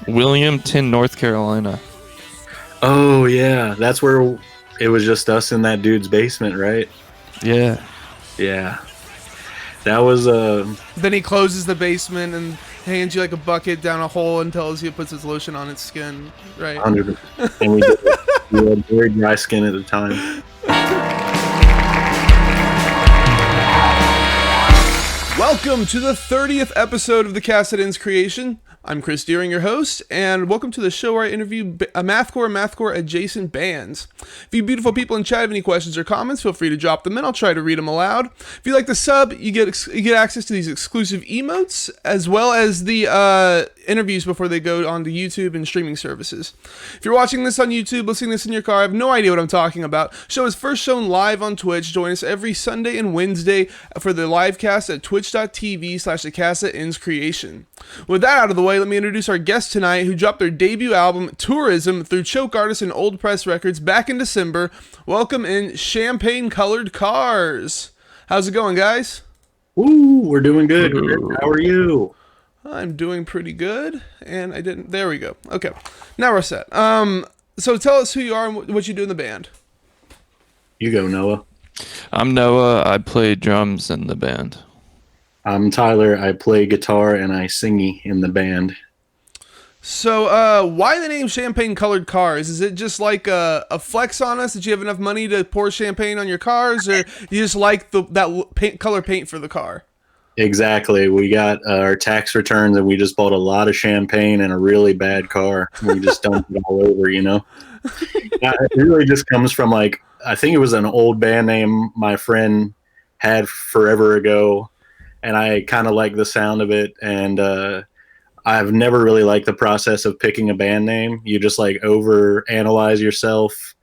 Williamton, North Carolina. Oh yeah, that's where it was just us in that dude's basement, right? Yeah. Yeah, that was Then he closes the basement and hands you like a bucket down a hole and tells you it puts his lotion on its skin, right? 100, and we did it. We had very dry skin at the time. Welcome to the 30th episode of the Cassette Ins Creation. I'm Chris Deering, your host, and welcome to the show where I interview mathcore and mathcore adjacent bands. If you beautiful people in chat have any questions or comments, feel free to drop them in. I'll try to read them aloud. If you like the sub, you get access to these exclusive emotes, as well as the interviews before they go onto YouTube and streaming services. If you're watching this on YouTube, listening to this in your car, I have no idea what I'm talking about. Show is first shown live on Twitch. Join us every Sunday and Wednesday for the live cast at twitch.tv/the Cassette Ins Creation. With that out of the way, let me introduce our guest tonight, who dropped their debut album, Tourism, through Choke Artists and Old Press Records back in December. Welcome in Champagne Colored Cars. How's it going, guys? Ooh, we're doing good. How are you? I'm doing pretty good, and I didn't... There we go. Okay, now we're set. So tell us who you are and what you do in the band. You go, Noah. I'm Noah. I play drums in the band. I'm Tyler. I play guitar and I sing in the band. So, why the name Champagne Colored Cars? Is it just like a flex on us that you have enough money to pour champagne on your cars, or you just like that color paint for the car? Exactly. We got our tax returns and we just bought a lot of champagne and a really bad car. We just dumped it all over, you know? It really just comes from, like, I think it was an old band name my friend had forever ago, and I kind of like the sound of it, and I've never really liked the process of picking a band name. You just, like, over analyze yourself,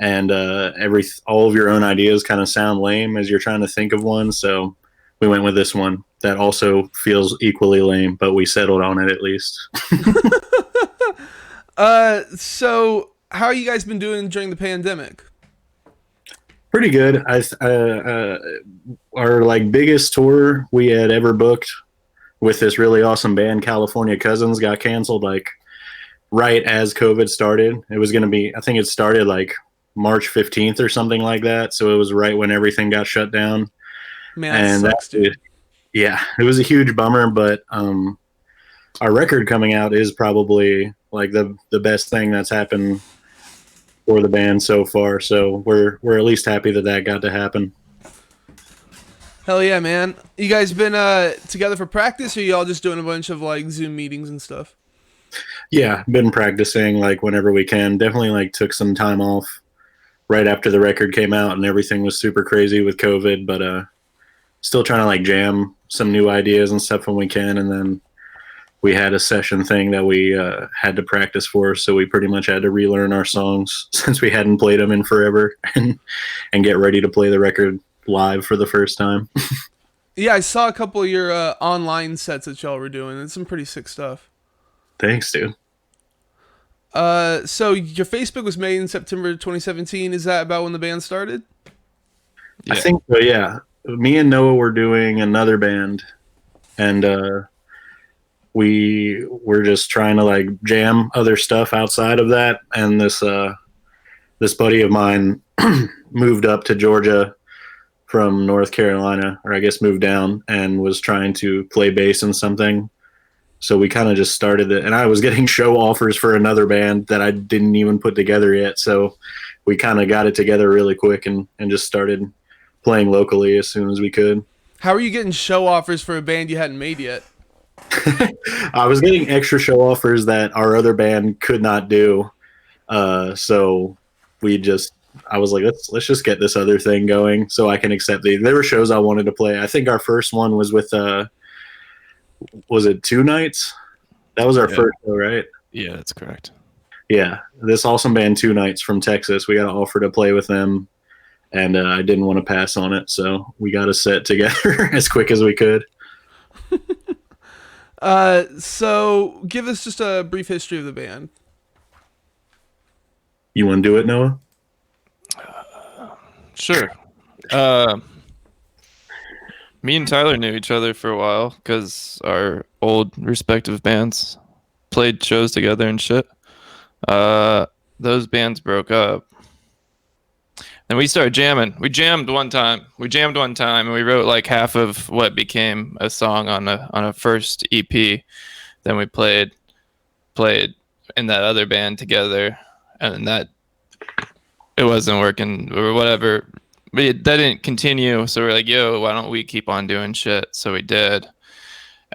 and all of your own ideas kind of sound lame as you're trying to think of one, so we went with this one that also feels equally lame, but we settled on it at least. So how you guys been doing during the pandemic? Pretty good. Our like biggest tour we had ever booked with this really awesome band, California Cousins, got canceled like right as COVID started. It was going to be, I think it started like March 15th or something like that. So it was right when everything got shut down. Man, that sucks, dude. Yeah, it was a huge bummer, but our record coming out is probably like the best thing that's happened for the band so far. So we're at least happy that got to happen. Hell yeah, man. You guys been together for practice, or you all just doing a bunch of like Zoom meetings and stuff? Yeah, been practicing like whenever we can. Definitely like took some time off right after the record came out and everything was super crazy with COVID, but still trying to like jam some new ideas and stuff when we can. And then we had a session thing that we had to practice for, so we pretty much had to relearn our songs since we hadn't played them in forever, and get ready to play the record live for the first time. Yeah, I saw a couple of your online sets that y'all were doing. It's some pretty sick stuff. Thanks, dude. So your Facebook was made in September 2017. Is that about when the band started? Yeah. I think so, yeah. Me and Noah were doing another band, and we were just trying to like jam other stuff outside of that. And this buddy of mine moved up to Georgia from North Carolina, or I guess moved down, and was trying to play bass in something. So we kind of just started it, and I was getting show offers for another band that I didn't even put together yet. So we kind of got it together really quick and just started playing locally as soon as we could. How are you getting show offers for a band you hadn't made yet? I was getting extra show offers that our other band could not do. So I was like, let's just get this other thing going so I can accept there were shows I wanted to play. I think our first one was with, was it 2 Nights? That was our first show, right? Yeah, that's correct. Yeah. This awesome band, 2 Nights from Texas. We got an offer to play with them, and I didn't want to pass on it. So we got a set together as quick as we could. So give us just a brief history of the band. You want to do it, Noah? Sure. Me and Tyler knew each other for a while because our old respective bands. played shows together and shit. Those bands broke up. Then we started jamming. We jammed one time, and we wrote like half of what became a song on a first EP. Then we played in that other band together, and that it wasn't working or whatever. But that didn't continue. So we're like, yo, why don't we keep on doing shit? So we did.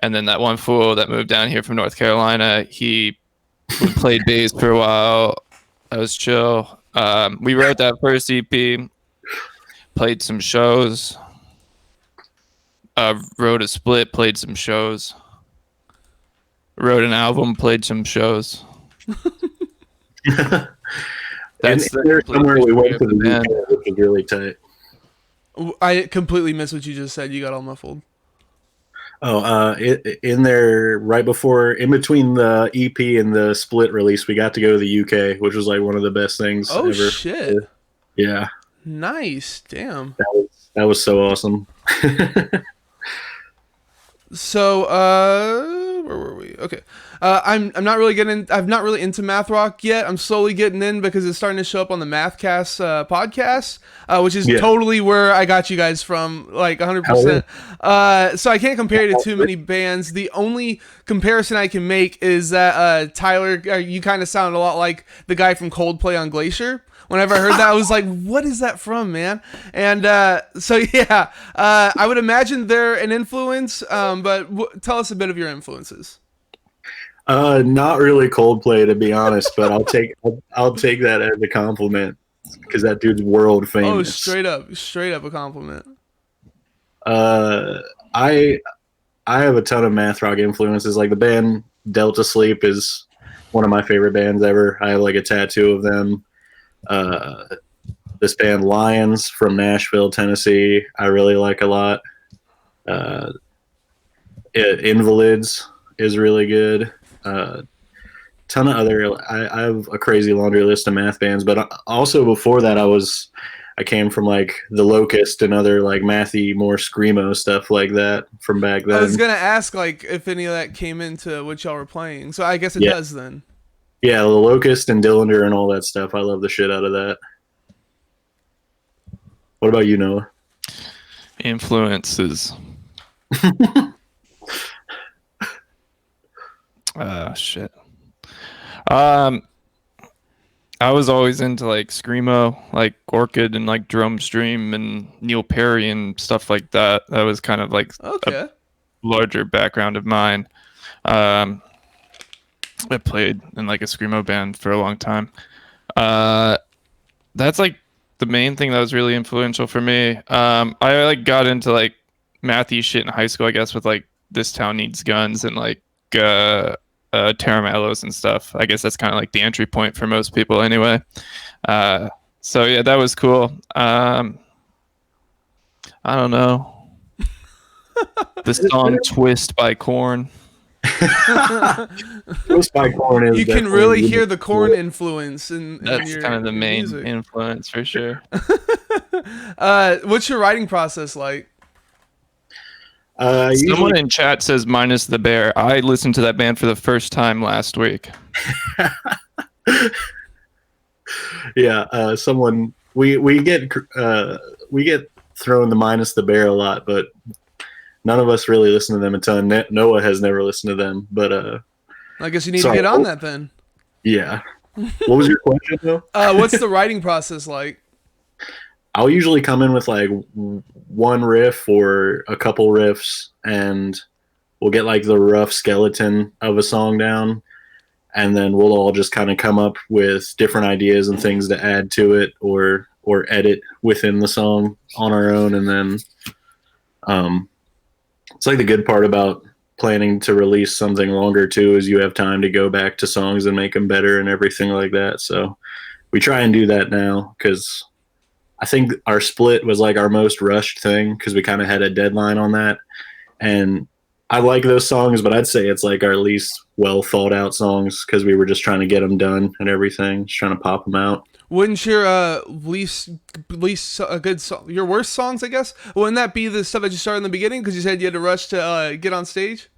And then that one fool that moved down here from North Carolina, he played bass for a while. That was chill. We wrote that first EP, played some shows, wrote a split, played some shows, wrote an album, played some shows. That's somewhere we went to the band, which was really tight. I completely missed what you just said. You got all muffled. Oh, in there right before, in between the EP and the split release, we got to go to the UK, which was like one of the best things ever. Oh shit! Yeah. Nice. Damn. That was so awesome. So, where were we? Okay. I'm not really I'm not really into math rock yet. I'm slowly getting in because it's starting to show up on the Mathcast podcast, which is totally where I got you guys from, like 100%. So I can't compare it to too many bands. The only comparison I can make is that Tyler, you kind of sound a lot like the guy from Coldplay on Glacier. Whenever I heard that, I was like, what is that from, man? And so, yeah, I would imagine they're an influence, but tell us a bit of your influences. Not really Coldplay, to be honest, but I'll take that as a compliment because that dude's world famous. Oh, straight up a compliment. I have a ton of math rock influences. Like the band Delta Sleep is one of my favorite bands ever. I have like a tattoo of them. This band Lions from Nashville, Tennessee, I really like a lot. Invalids is really good. Ton of other. I have a crazy laundry list of math bands, but also before that, I came from like The Locust and other like mathy, more screamo stuff like that from back then. I was gonna ask like if any of that came into what y'all were playing, so I guess it does then. Yeah, The Locust and Dillinger and all that stuff. I love the shit out of that. What about you, Noah? Influences. Shit. I was always into like screamo, like Orchid and like Drumstream and Neil Perry and stuff like that. That was kind of like a larger background of mine. I played in like a screamo band for a long time. That's like the main thing that was really influential for me. I like got into like mathy shit in high school, I guess, with like This Town Needs Guns and like Taramellos and stuff. I guess that's kind of like the entry point for most people anyway. So yeah, that was cool. I don't know. The song Twist by Korn. Twist by Korn is you can really hear the Korn influence in that's your, kind of the main music. Influence for sure. What's your writing process like? Someone in chat says minus the bear. I listened to that band for the first time last week. Yeah, someone we get thrown the minus the bear a lot, but none of us really listen to them a ton. Noah has never listened to them, but I guess you need to get on that then. Yeah. What was your question though? What's the writing process like? I'll usually come in with like one riff or a couple riffs, and we'll get like the rough skeleton of a song down, and then we'll all just kind of come up with different ideas and things to add to it or edit within the song on our own. And then it's like the good part about planning to release something longer too is you have time to go back to songs and make them better and everything like that. So we try and do that now because I think our split was like our most rushed thing because we kind of had a deadline on that. And I like those songs, but I'd say it's like our least well thought out songs because we were just trying to get them done and everything, just trying to pop them out. Wouldn't your least a good song, your worst songs, I guess, wouldn't that be the stuff that you started in the beginning because you said you had to rush to get on stage?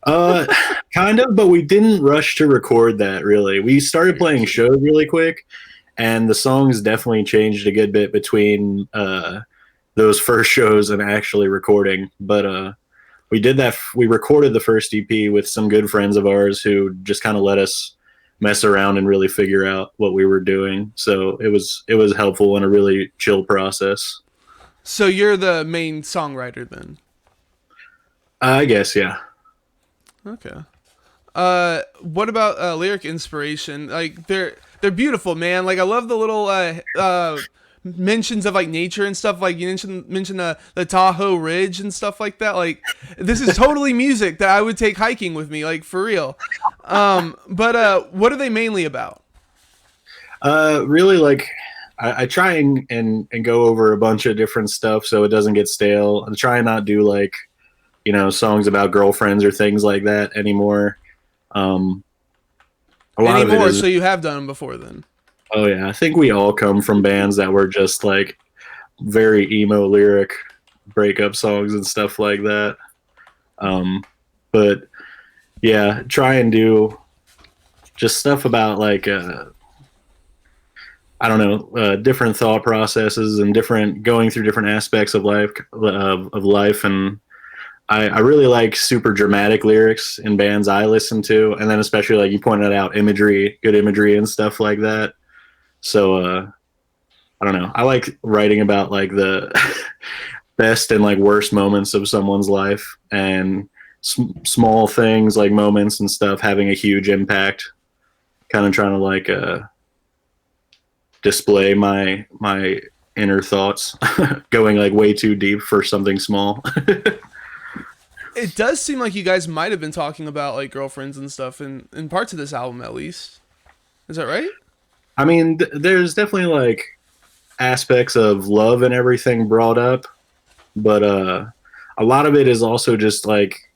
Uh, kind of, but we didn't rush to record that really. We started playing shows really quick, and the songs definitely changed a good bit between those first shows and actually recording. But we did that. We recorded the first EP with some good friends of ours who just kind of let us mess around and really figure out what we were doing. So it was helpful and a really chill process. So you're the main songwriter then? I guess, yeah. Okay. What about lyric inspiration? Like they're beautiful, man. Like I love the little mentions of like nature and stuff. Like you mentioned the Tahoe Ridge and stuff like that. Like this is totally music that I would take hiking with me, like for real. But what are they mainly about? Really, like I try and go over a bunch of different stuff so it doesn't get stale. I try and not do like songs about girlfriends or things like that anymore. A lot of it is, so you have done them before then. oh yeah, I think we all come from bands that were just like very emo lyric breakup songs and stuff like that. But yeah, try and do just stuff about like I don't know, different thought processes and different going through different aspects of life. And I really like super dramatic lyrics in bands I listen to, and then especially like you pointed out, good imagery and stuff like that. So I don't know. I like writing about like the best and like worst moments of someone's life, and small things like moments and stuff having a huge impact. Kind of trying to like display my inner thoughts, going like way too deep for something small. It does seem like you guys might have been talking about like girlfriends and stuff in parts of this album, at least. Is that right? I mean, there's definitely like aspects of love and everything brought up, but a lot of it is also just like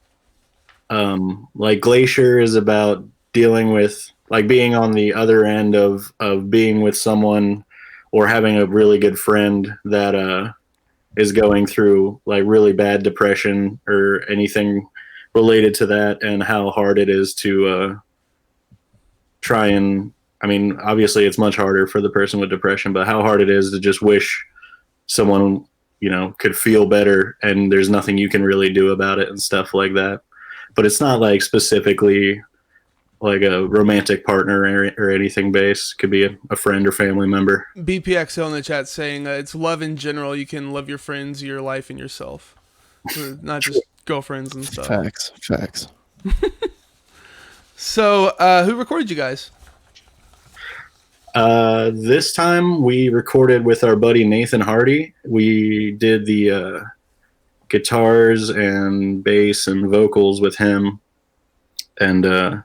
Glacier is about dealing with like being on the other end of being with someone or having a really good friend that is going through like really bad depression or anything related to that, and how hard it is to try and, I mean, obviously it's much harder for the person with depression, but how hard it is to just wish someone, could feel better and there's nothing you can really do about it and stuff like that. But it's not like specifically like a romantic partner or anything based. Could be a friend or family member. BPXO in the chat saying it's love in general. You can love your friends, your life, and yourself. Not just girlfriends and stuff. Facts. So, who recorded you guys? This time we recorded with our buddy Nathan Hardy. We did the guitars and bass and vocals with him. And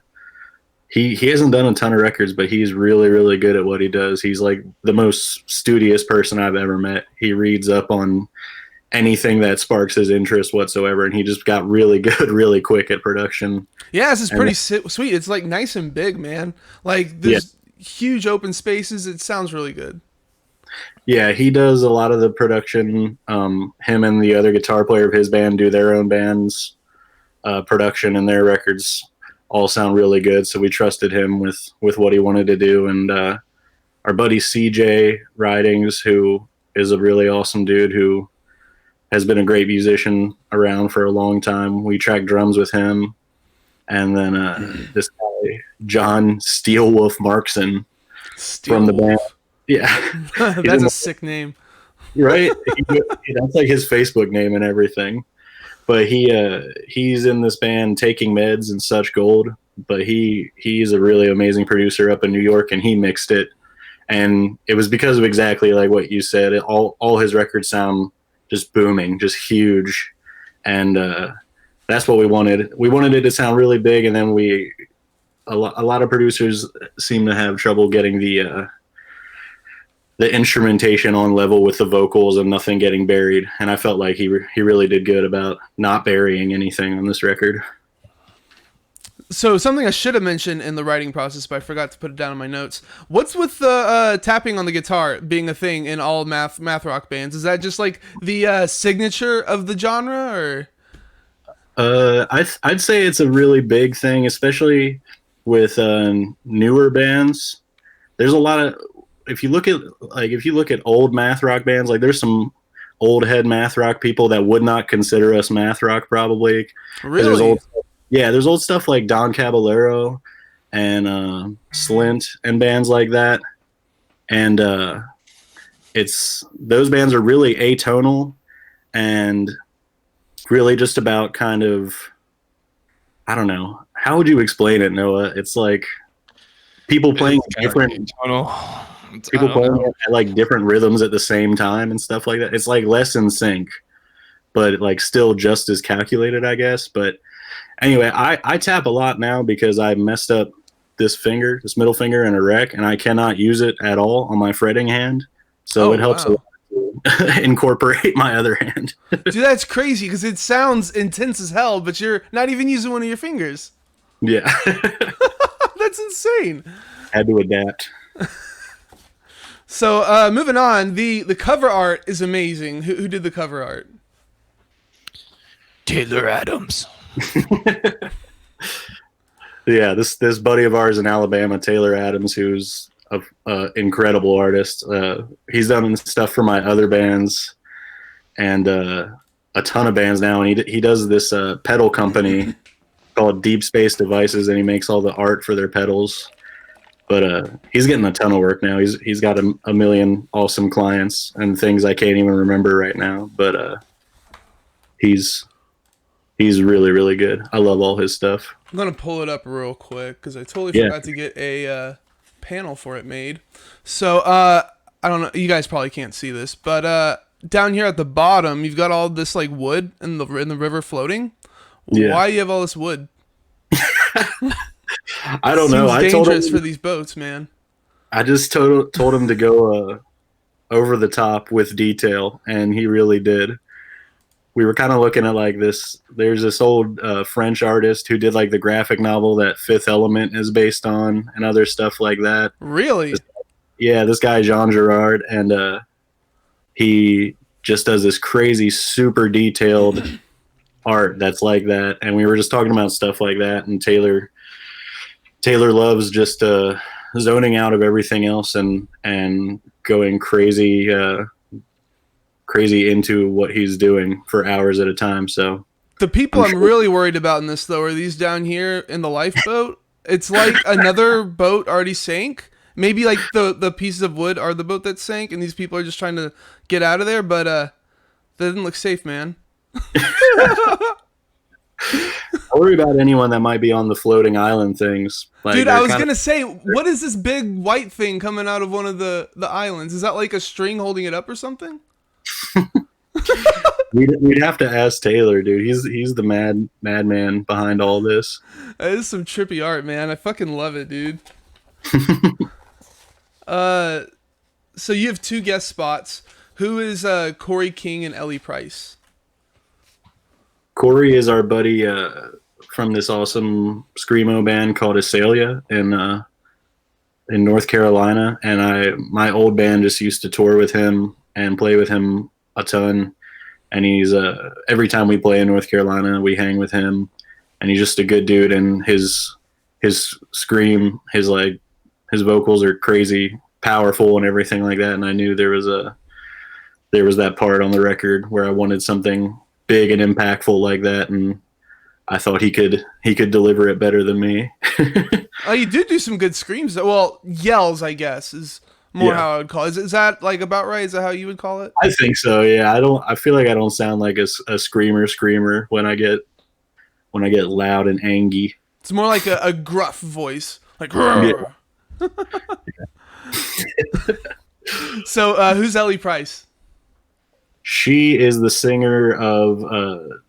he hasn't done a ton of records, but he's really, really good at what he does. He's like the most studious person I've ever met. He reads up on anything that sparks his interest whatsoever, and he just got really good really quick at production. Yeah, this is pretty sweet. It's like nice and big, man. Like there's huge open spaces. It sounds really good. Yeah, he does a lot of the production. Him and the other guitar player of his band do their own band's production, and their records all sound really good. So we trusted him with what he wanted to do. And our buddy CJ Ridings, who is a really awesome dude who has been a great musician around for a long time. We tracked drums with him. And then this guy, John Steelwolf Markson from the band. Yeah. That's a sick name. Right? That's like his Facebook name and everything. But he's in this band Taking Meds and Such Gold. But he's a really amazing producer up in New York, and he mixed it. And it was because of exactly like what you said. All his records sound just booming, just huge. And that's what we wanted. We wanted it to sound really big, and then a lot of producers seem to have trouble getting the instrumentation on level with the vocals and nothing getting buried. And I felt like he really did good about not burying anything on this record. So something I should have mentioned in the writing process, but I forgot to put it down in my notes. What's with the tapping on the guitar being a thing in all math rock bands? Is that just like the signature of the genre, or? I'd say it's a really big thing, especially with newer bands. There's a lot of if you look at old math rock bands, like there's some old head math rock people that would not consider us math rock probably. 'Cause Really? there's old stuff like Don Caballero and Slint and bands like that, and it's those bands are really atonal and really just about kind of, I don't know, how would you explain it, Noah? It's like people playing different people playing it at like different rhythms at the same time and stuff like that. It's like less in sync, but like still just as calculated, I guess. But anyway, I tap a lot now because I messed up this middle finger in a wreck, and I cannot use it at all on my fretting hand. So it helps a lot to incorporate my other hand. Dude, that's crazy because it sounds intense as hell, but you're not even using one of your fingers. Yeah. That's insane. Had to adapt. So moving on, the cover art is amazing. Who did the cover art? Taylor Adams. Yeah, this buddy of ours in Alabama, Taylor Adams, who's a incredible artist. He's done stuff for my other bands and a ton of bands now, and he does this pedal company called Deep Space Devices, and he makes all the art for their pedals. But he's getting a ton of work now. He's got a million awesome clients and things I can't even remember right now. But he's really, really good. I love all his stuff. I'm gonna pull it up real quick because I totally forgot to get a panel for it made. So I don't know. You guys probably can't see this, but down here at the bottom, you've got all this like wood in the river floating. Yeah. Why you have all this wood? I don't know. Seems I told him dangerous for these boats, man. I just told him to go over the top with detail, and he really did. We were kind of looking at like this. There's this old French artist who did like the graphic novel that Fifth Element is based on, and other stuff like that. Really? This guy Jean Girard, and he just does this crazy, super detailed art that's like that. And we were just talking about stuff like that, and Taylor loves just zoning out of everything else and going crazy into what he's doing for hours at a time. So the people I'm really worried about in this though are these down here in the lifeboat. It's like another boat already sank. Maybe like the pieces of wood are the boat that sank, and these people are just trying to get out of there. But that didn't look safe, man. I worry about anyone that might be on the floating island things. Like, dude, I was gonna say, what is this big white thing coming out of one of the islands? Is that like a string holding it up or something? We'd have to ask Taylor, dude. He's the madman behind all this. That is some trippy art, man. I fucking love it, dude. So you have two guest spots. Who is Corey King and Ellie Price? Corey is our buddy from this awesome screamo band called Azalea in North Carolina, and my old band just used to tour with him and play with him a ton. And he's every time we play in North Carolina, we hang with him, and he's just a good dude. And his scream, his vocals are crazy powerful and everything like that. And I knew there was that part on the record where I wanted something big and impactful like that, and I thought he could deliver it better than me. Oh, you do some good screams. Well, yells, I guess, is more how I would call it. Is that like about right? Is that how you would call it? I think so. Yeah, I feel like I don't sound like a screamer when I get loud and angry. It's more like a gruff voice, like. Yeah. So, who's Ellie Price? She is the singer of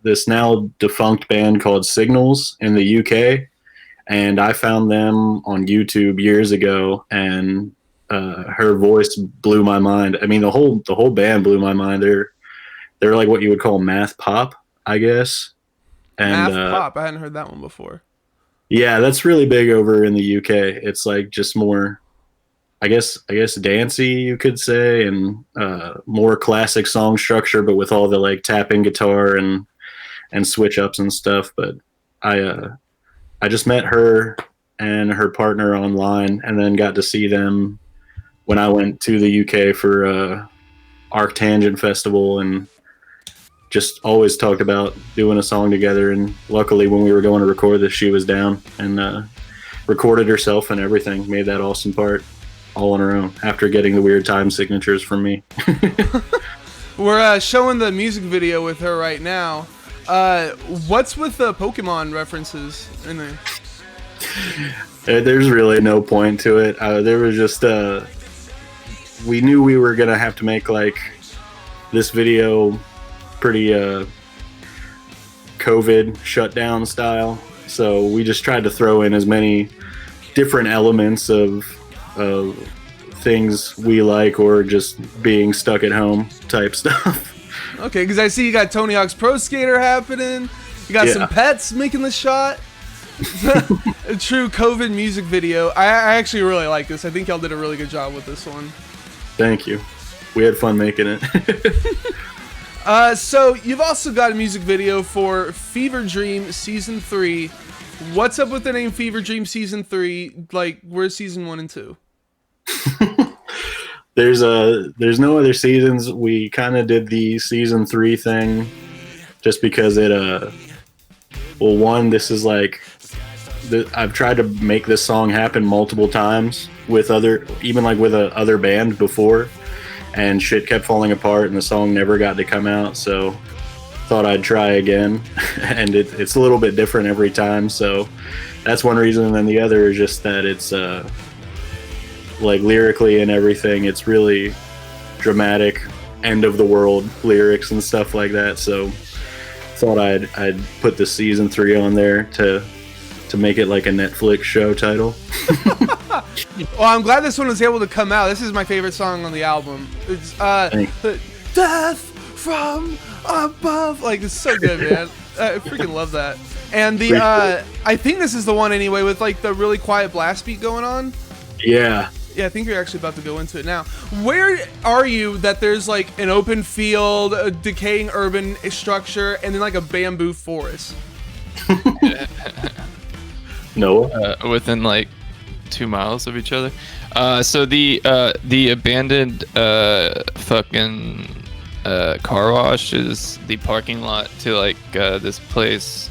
this now defunct band called Signals in the UK, and I found them on YouTube years ago, and her voice blew my mind. I mean, the whole band blew my mind. They're like what you would call math pop, I guess. And math pop. I hadn't heard that one before. Yeah, that's really big over in the UK. It's like just more, I guess dancey, you could say, and more classic song structure, but with all the like tapping guitar and and switch ups and stuff. But I just met her and her partner online, and then got to see them when I went to the UK for Arctangent Festival, and just always talked about doing a song together. And luckily, when we were going to record this, she was down and recorded herself and everything, made that awesome part all on her own after getting the weird time signatures from me. We're showing the music video with her right now. What's with the Pokemon references in there? There's really no point to it. There was just we knew we were gonna have to make like this video pretty COVID shutdown style, so we just tried to throw in as many different elements of things we like, or just being stuck at home type stuff. Okay, because I see you got Tony Hawk's Pro Skater happening. You got some pets making the shot. A true COVID music video. I actually really like this. I think y'all did a really good job with this one. Thank you. We had fun making it. So you've also got a music video for Fever Dream Season 3. What's up with the name Fever Dream Season 3? Like, where's Season 1 and 2? There's no other seasons. We kind of did the Season 3 thing just because it well, one, this is like I've tried to make this song happen multiple times with even with a other band before, and shit kept falling apart and the song never got to come out, so thought I'd try again. And it's a little bit different every time, so that's one reason. And then the other is just that it's like lyrically and everything, it's really dramatic, end of the world lyrics and stuff like that, so thought I'd put the Season 3 on there to make it like a Netflix show title. Well, I'm glad this one was able to come out. This is my favorite song on the album. It's Death from Above. Like, it's so good, man. I freaking love that. And the I think this is the one anyway with like the really quiet blast beat going on. Yeah, I think you're actually about to go into it now. Where are you that there's like an open field, a decaying urban structure, and then like a bamboo forest? Noah? Within like 2 miles of each other. So the abandoned fucking car wash is the parking lot to like this place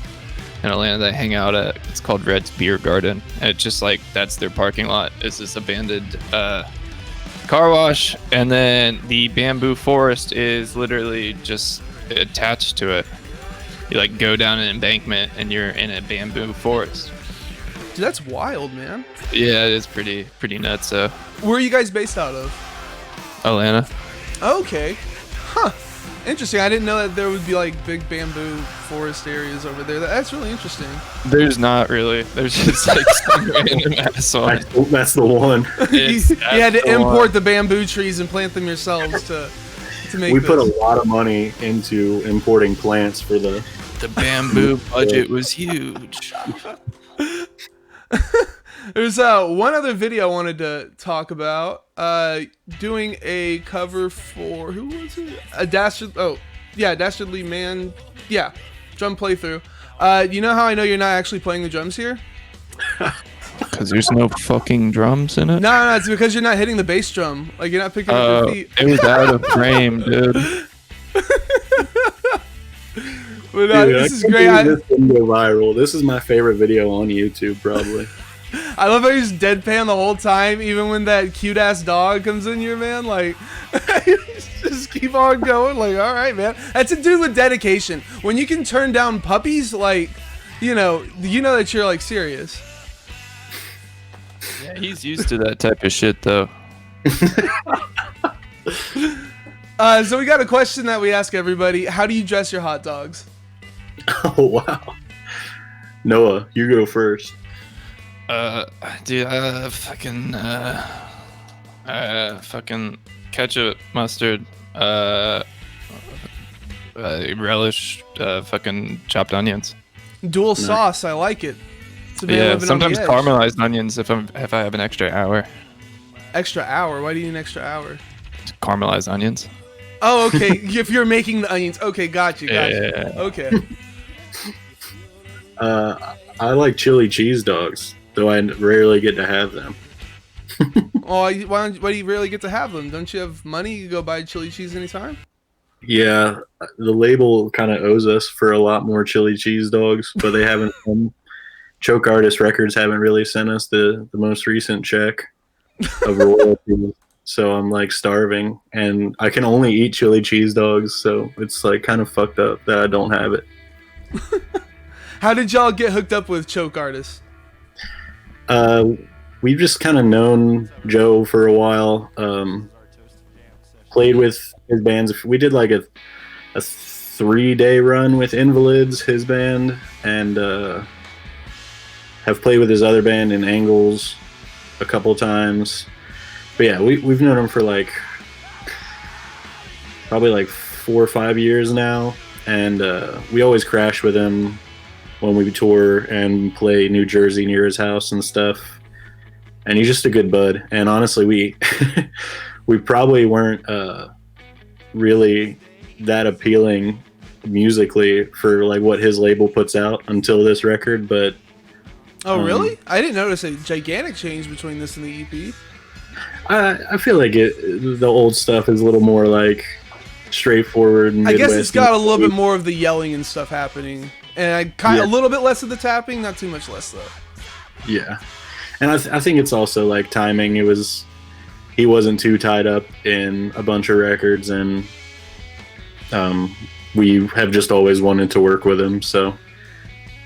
in Atlanta that I hang out at. It's called Red's Beer Garden. And it's just like, that's their parking lot. It's this abandoned car wash. And then the bamboo forest is literally just attached to it. You like go down an embankment and you're in a bamboo forest. Dude, that's wild, man. Yeah, it is pretty nuts. So, where are you guys based out of? Atlanta. Okay. Huh. Interesting. I didn't know that there would be like big bamboo forest areas over there. That's really interesting. There's not really. There's just like some random ass one. That's the one. You had to import the bamboo trees and plant them yourselves to make We this. put a lot of money into importing plants for the bamboo budget was huge. There's one other video I wanted to talk about. Doing a cover for, who was it? Dastardly Man. Yeah, drum playthrough. You know how I know you're not actually playing the drums here? Because there's no fucking drums in it. No, it's because you're not hitting the bass drum. Like, you're not picking up your feet. It was out of frame, dude. But Dude, this is great. This video viral. This is my favorite video on YouTube, probably. I love how you just deadpan the whole time, even when that cute ass dog comes in here, man. Like, just keep on going. Like, all right, man. That's a dude with dedication. When you can turn down puppies, like, you know that you're like serious. Yeah, he's used to that type of shit, though. So we got a question that we ask everybody: how do you dress your hot dogs? Oh wow, Noah, you go first. Dude, fucking ketchup, mustard, relish, fucking chopped onions. Dual sauce, I like it. It's a man Yeah, living on the sometimes edge. caramelized onions if I have an extra hour. Extra hour? Why do you need an extra hour? Caramelized onions. Oh, okay. If you're making the onions, okay, got you. Yeah. Okay. I like chili cheese dogs, though I rarely get to have them. Oh, why do you rarely get to have them? Don't you have money? You go buy chili cheese anytime? Yeah, the label kind of owes us for a lot more chili cheese dogs, but they haven't. Choke Artist Records haven't really sent us the most recent check of royalties, so I'm like starving, and I can only eat chili cheese dogs, so it's like kind of fucked up that I don't have it. How did y'all get hooked up with Choke Artist? We've just kind of known Joe for a while. Played with his bands. We did like a 3-day run with Invalids, his band, and have played with his other band in Angles a couple times. But yeah, we've known him for like probably like 4 or 5 years now, and we always crash with him when we tour and play New Jersey near his house and stuff. And he's just a good bud. And honestly, we we probably weren't really that appealing musically for like what his label puts out until this record. But oh, really? I didn't notice a gigantic change between this and the EP. I feel like the old stuff is a little more like straightforward. I guess it's got a little bit more of the yelling and stuff happening, and a little bit less of the tapping, not too much less though. Yeah, and I think it's also like timing. He wasn't too tied up in a bunch of records, and we have just always wanted to work with him, so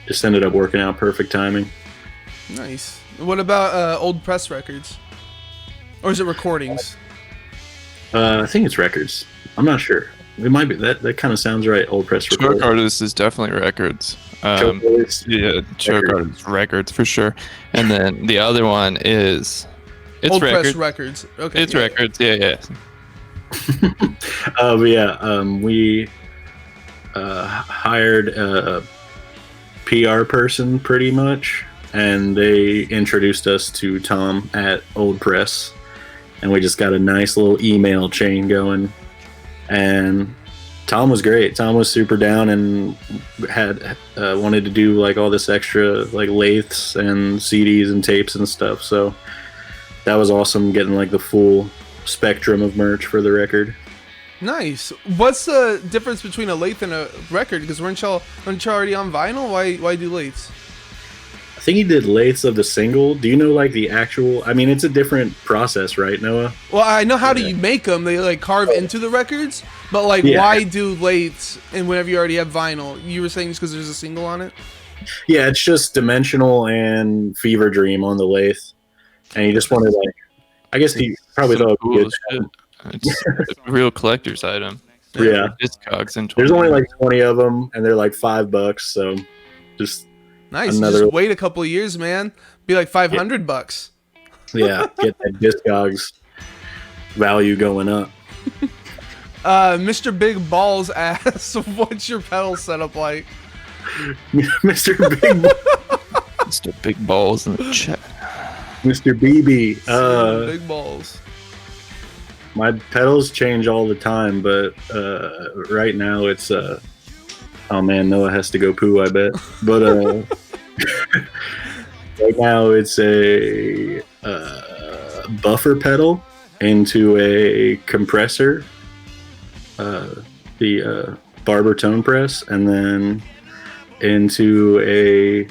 just ended up working out perfect timing. Nice. What about Old Press Records? Or is it recordings? I think it's records. I'm not sure. It might be that kind of sounds right. Old Press Records. Choke Artist is definitely records. Yeah, Choke Artist records for sure. And then the other one is Old records. Press Records. Okay. It's records. Yeah. But yeah, we hired a PR person pretty much, and they introduced us to Tom at Old Press, and we just got a nice little email chain going. And Tom was great. Tom was super down and had wanted to do like all this extra like lathes and CDs and tapes and stuff. So that was awesome, getting like the full spectrum of merch for the record. Nice. What's the difference between a lathe and a record? Because weren't y'all already on vinyl? Why do lathes? I think he did lathes of the single. Do you know like the actual? I mean, it's a different process, right, Noah? Well, I know how do you make them. They like carve into the records, but like why do lathes and whenever you already have vinyl? You were saying just because there's a single on it? Yeah, it's just Dimensional and Fever Dream on the lathe, and he just wanted like, I guess he probably thought it would be good. It's a real collector's item. Yeah. Discogs and There's only like 20 of them, and they're like $5, so just nice. Just wait a couple of years, man. Be like $500. Yeah, get that Discogs value going up. Mr. Big Balls asks, what's your pedal setup like? Mr. Big Mr. Big Balls in the chat. Mr. BB. Big Balls. My pedals change all the time, but right now it's oh man, Noah has to go poo, I bet. But right now it's a buffer pedal into a compressor, the Barber tone press, and then into a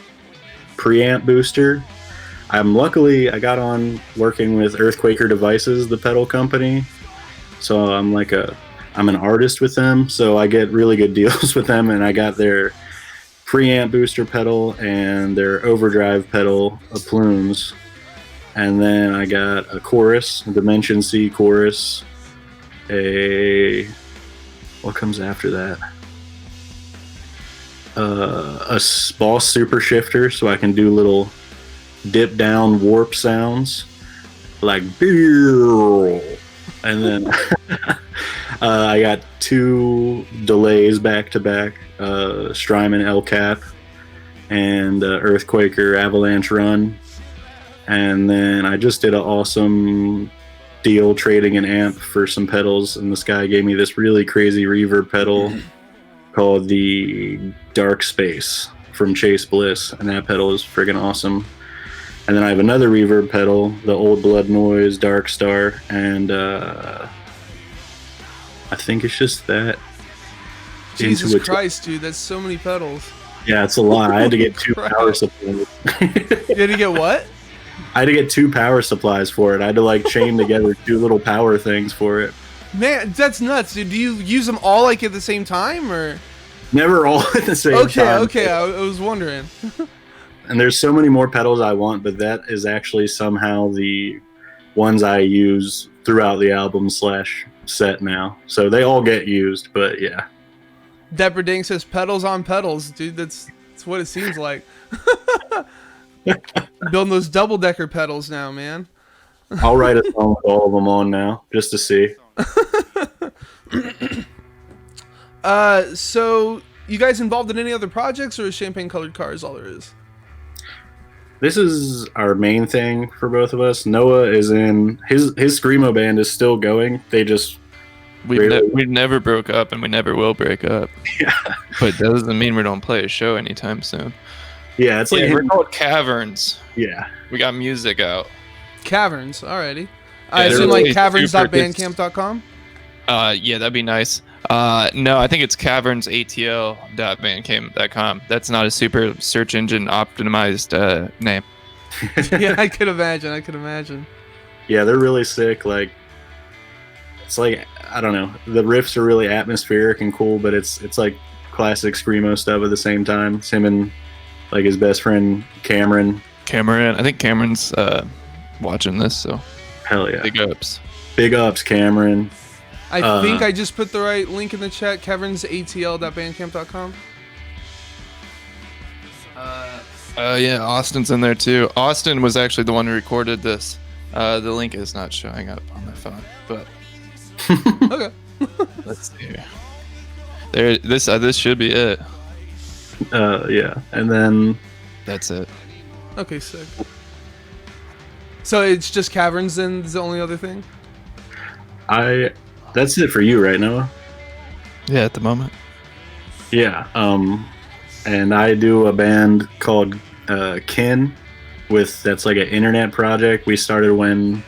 preamp booster. I got on working with Earthquaker Devices, the pedal company. So I'm an artist with them. So I get really good deals with them, and I got their preamp booster pedal and their overdrive pedal of plumes. And then I got a chorus, a Dimension C chorus, what comes after that? A Boss Super Shifter, so I can do little dip down warp sounds like beer. And then I got 2 delays back to back, Strymon El Cap and Earthquaker Avalanche Run. And then I just did an awesome deal trading an amp for some pedals, and this guy gave me this really crazy reverb pedal called the Dark Space from Chase Bliss, and that pedal is friggin' awesome. And then I have another reverb pedal, the Old Blood Noise Dark Star, and I think it's just that. Jesus Christ, dude, that's so many pedals. Yeah, it's a lot. I had to get two Crap. power supplies. You had to get what? I had to get two power supplies for it. I had to like chain together two little power things for it. Man, that's nuts, dude. Do you use them all like at the same time, or? Never all at the same time. Okay. I was wondering. And there's so many more pedals I want, but that is actually somehow the ones I use throughout the album / set now. So they all get used, but yeah. Depperding says pedals on pedals, dude. That's what it seems like. Building those double-decker pedals now, man. I'll write a song with all of them on now, just to see. So you guys involved in any other projects, or is Champagne Colored Cars all there is? This is our main thing for both of us. Noah is in his screamo band is still going. They just We never broke up, and we never will break up. Yeah. But that doesn't mean we don't play a show anytime soon. Yeah, it's like We're called Caverns. yeah. We got music out. Caverns, alrighty. I Yeah, assume they're like really caverns.bandcamp.com? Yeah, that'd be nice. No, I think it's cavernsatl.bandcamp.com. That's not a super search engine optimized name. Yeah, I could imagine. Yeah, they're really sick. Like, it's like, I don't know. The riffs are really atmospheric and cool, but it's like classic screamo stuff at the same time. It's him and like his best friend Cameron. I think Cameron's watching this, so Hell yeah. big ups. Big ups, Cameron. I think I just put the right link in the chat. cavernsatl.bandcamp.com. Yeah, Austin's in there too. Austin was actually the one who recorded this. The link is not showing up on my phone, but Okay. let's see here. There, this should be it. Yeah. And then That's it. Okay, sick. So it's just Caverns then is the only other thing? that's it for you, right, Noah? Yeah, at the moment. Yeah. And I do a band called Kin that's like an internet project. We started when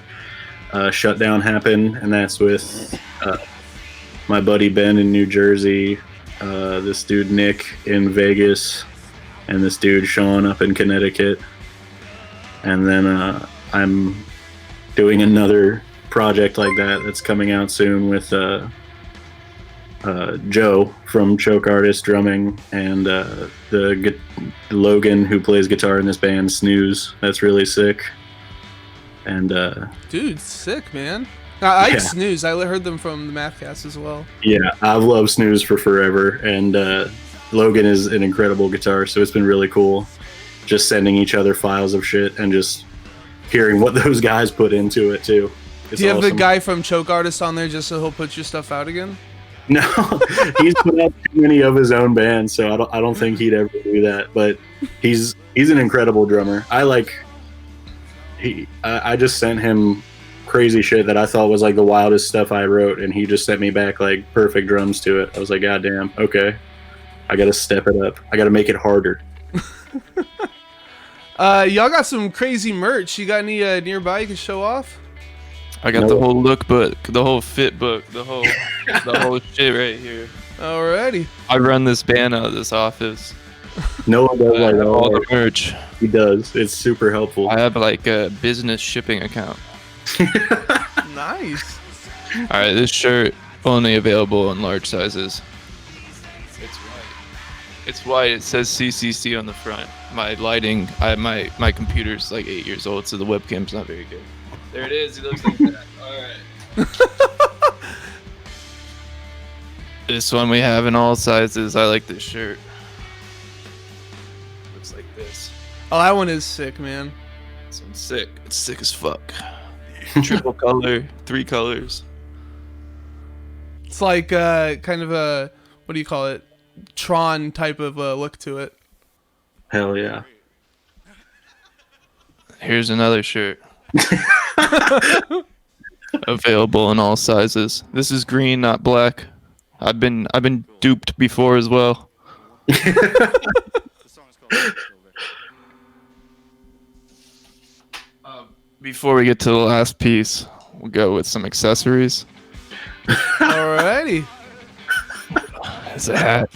shutdown happened, and that's with my buddy Ben in New Jersey, this dude Nick in Vegas, and this dude Sean up in Connecticut. And then I'm doing another project like that's coming out soon with Joe from Choke Artist drumming, and the Logan who plays guitar in this band, Snooze. That's really sick. And Dude, sick, man. I Yeah. Snooze. I heard them from the Mathcast as well. yeah, I've loved Snooze for forever, and Logan is an incredible guitarist, so it's been really cool just sending each other files of shit and just hearing what those guys put into it too. It's Do you have the awesome. guy from Choke Artist on there just so he'll put your stuff out again? No, he's put out too many of his own bands, so I don't think he'd ever do that. But he's an incredible drummer. I just sent him crazy shit that I thought was like the wildest stuff I wrote, and he just sent me back like perfect drums to it. I was like, God damn, okay, I gotta step it up. I gotta make it harder. Y'all got some crazy merch. You got any nearby you can show off? I got the whole look book, the whole fit book, the whole shit right here. Alrighty. I run this band out of this office. Noah does like All the merch. he does. It's super helpful. I have like a business shipping account. Nice. All right, this shirt only available in large sizes. It's white. It's white. It says CCC on the front. My lighting, my computer's like 8 years old, so the webcam's not very good. There it is. It looks like that. All right. This one we have in all sizes. I like this shirt. Looks like this. Oh, that one is sick, man. This one's sick. It's sick as fuck. Triple color, 3 colors. It's like kind of a, what do you call it? Tron type of look to it. Hell yeah. Here's another shirt. Available in all sizes. This is green, not black. I've been duped before as well. Before we get to the last piece, we'll go with some accessories. Alrighty. It's a hat.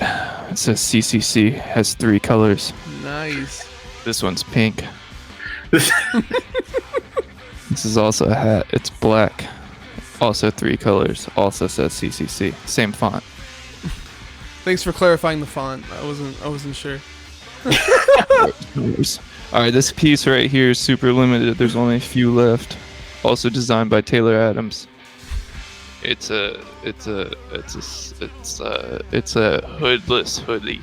It says CCC. Has 3 colors. Nice. This one's pink. This is also a hat. It's black. Also 3 colors. Also says CCC. Same font. Thanks for clarifying the font. I wasn't sure. All right, this piece right here is super limited. There's only a few left. Also designed by Taylor Adams. It's a hoodless hoodie.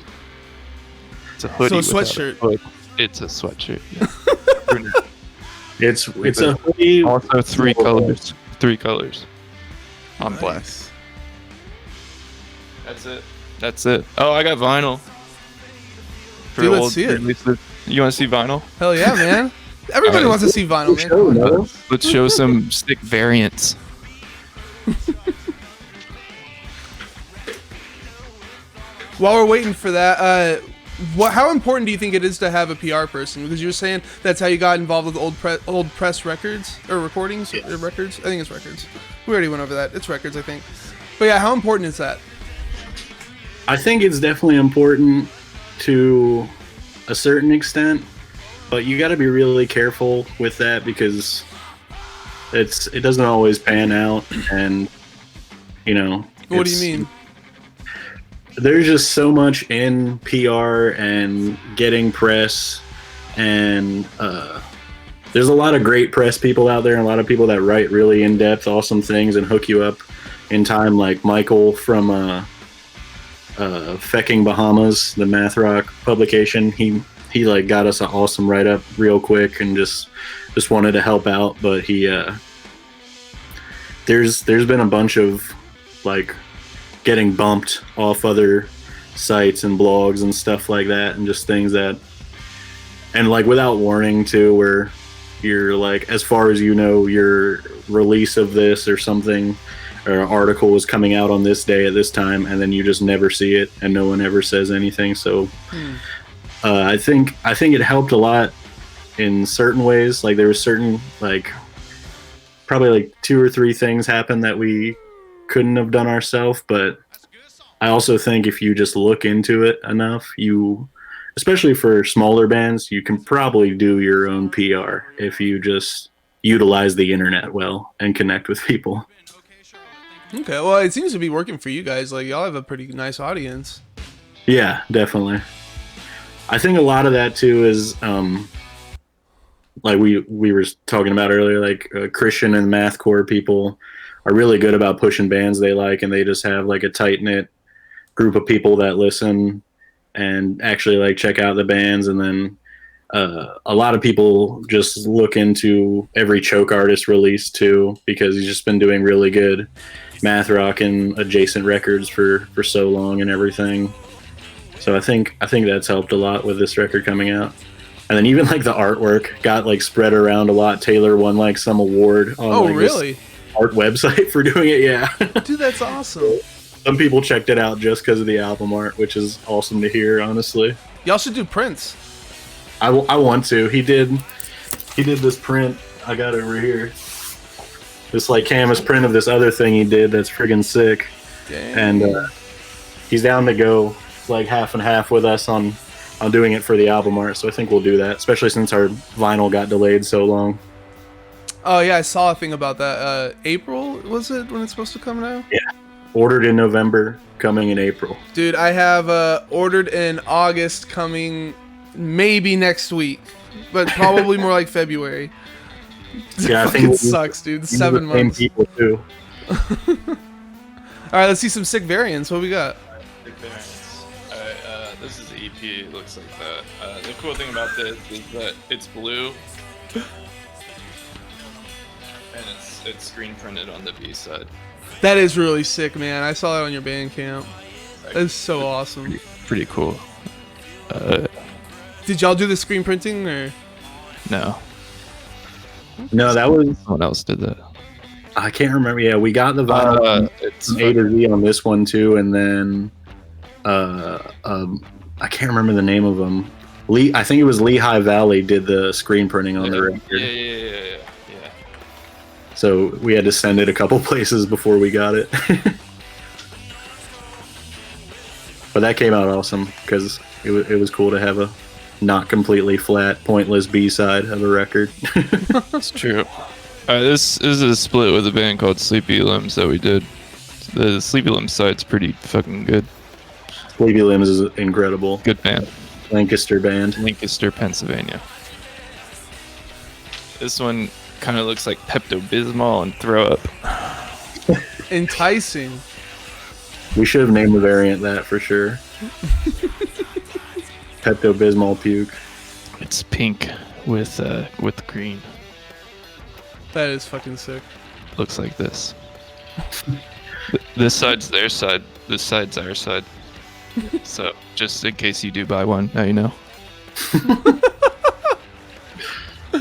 It's a hoodie. So a sweatshirt. Hood. It's a sweatshirt. It's a hoodie. Also 3 colors. 3 colors. On black. Nice. That's it. Oh, I got vinyl. For Dude, let's old see it. releases. You want to see vinyl? Hell yeah, man. Everybody wants to see vinyl, man. Come on. Let's show some stick variants. While we're waiting for that, how important do you think it is to have a PR person? Because you were saying that's how you got involved with old press records or recordings or records. I think it's records. We already went over that. It's records, I think. But yeah, how important is that? I think it's definitely important to a certain extent, but you got to be really careful with that because it doesn't always pan out, and you know. What do you mean? There's just so much in PR and getting press, and there's a lot of great press people out there and a lot of people that write really in-depth, awesome things and hook you up in time, like Michael from Fecking Bahamas, the math rock publication. He like got us an awesome write-up real quick and just wanted to help out, but he there's been a bunch of like getting bumped off other sites and blogs and stuff like that, and just things that, and like without warning too, where you're like, as far as you know, your release of this or something or an article was coming out on this day at this time, and then you just never see it and no one ever says anything. So I think it helped a lot in certain ways. Like there was certain, like probably like 2 or 3 things happened that we couldn't have done ourselves, but I also think if you just look into it enough, you, especially for smaller bands, you can probably do your own PR if you just utilize the internet well and connect with people. Okay, well, it seems to be working for you guys. Like, y'all have a pretty nice audience. Yeah, definitely. I think a lot of that too is like we were talking about earlier, like Christian and mathcore people are really good about pushing bands they like, and they just have like a tight-knit group of people that listen and actually like check out the bands. And then a lot of people just look into every Choke artist release too, because he's just been doing really good math rock and adjacent records for so long and everything. So I think that's helped a lot with this record coming out. And then even like the artwork got like spread around a lot. Taylor won like some award on like, really? this art website for doing it. Yeah. Dude, that's awesome. Some people checked it out just because of the album art, which is awesome to hear, honestly. Y'all should do prints. I want to. He did this print I got over here. This like canvas print of this other thing he did that's friggin' sick. Dang. And he's down to go like half and half with us on doing it for the album art. So I think we'll do that, especially since our vinyl got delayed so long. Oh yeah, I saw a thing about that. April, was it when it's supposed to come out? Yeah. Ordered in November, coming in April. Dude, I have ordered in August, coming maybe next week, but probably more like February. Yeah, I think It sucks, dude. 7 months. People too. All right, let's see some sick variants. What we got? Sick variants. This is the EP. It looks like that. The cool thing about this is that it's blue, and it's screen printed on the B side. That is really sick, man. I saw that on your Bandcamp. That's so awesome. Pretty cool. Did y'all do the screen printing or? No, No, that was someone else did that. I can't remember. Yeah, we got the vinyl It's from A to Z on this one too, and then I can't remember the name of them. I think it was Lehigh Valley did the screen printing on the record. Yeah. So we had to send it a couple places before we got it. But that came out awesome because it was cool to have a not completely flat, pointless B-side of a record. It's true. This is a split with a band called Sleepy Limbs that we did. The Sleepy Limbs side's pretty fucking good. Sleepy Limbs is incredible. Good band. Lancaster band. Lancaster, Pennsylvania. This one kind of looks like Pepto-Bismol and throw up. Enticing. We should have named the variant that for sure. Pepto-Bismol puke. It's pink with green. That is fucking sick. Looks like this. This side's their side. This side's our side. So just in case you do buy one, now you know.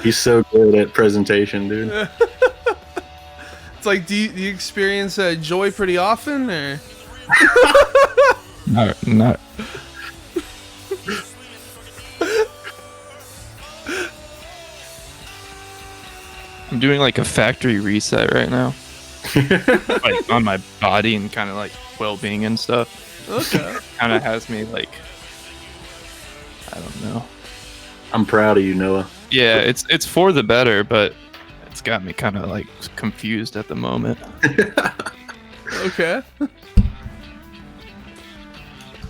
He's so good at presentation, dude. It's like, do you experience joy pretty often, or? Not. I'm doing like a factory reset right now, like on my body and kind of like well-being and stuff. Okay. Kind of has me like, I don't know. I'm proud of you, Noah. Yeah, it's for the better, but it's got me kind of like confused at the moment. Okay.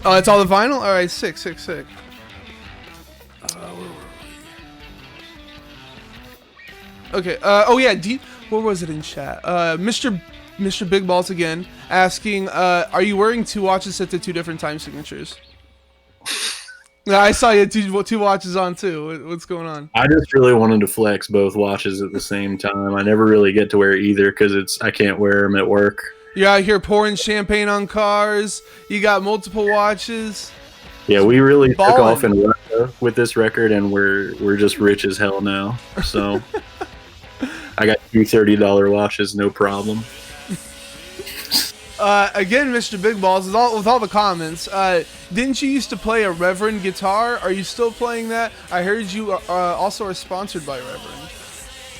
Oh, it's all the vinyl? All right, sick. Where were we? Okay. Oh yeah. Where was it in chat? Mr. Big Balls again asking, are you wearing two watches set to two different time signatures? Yeah, I saw you had two watches on too. What's going on? I just really wanted to flex both watches at the same time. I never really get to wear either because I can't wear them at work. You're out here pouring champagne on cars. You got multiple watches. Yeah, we really Ballin'. took off in Russia with this record, and we're just rich as hell now. So I got two $30 watches, no problem. Again, Mr. Big Balls, with all the comments, didn't you used to play a Reverend guitar? Are you still playing that? I heard you also are sponsored by Reverend.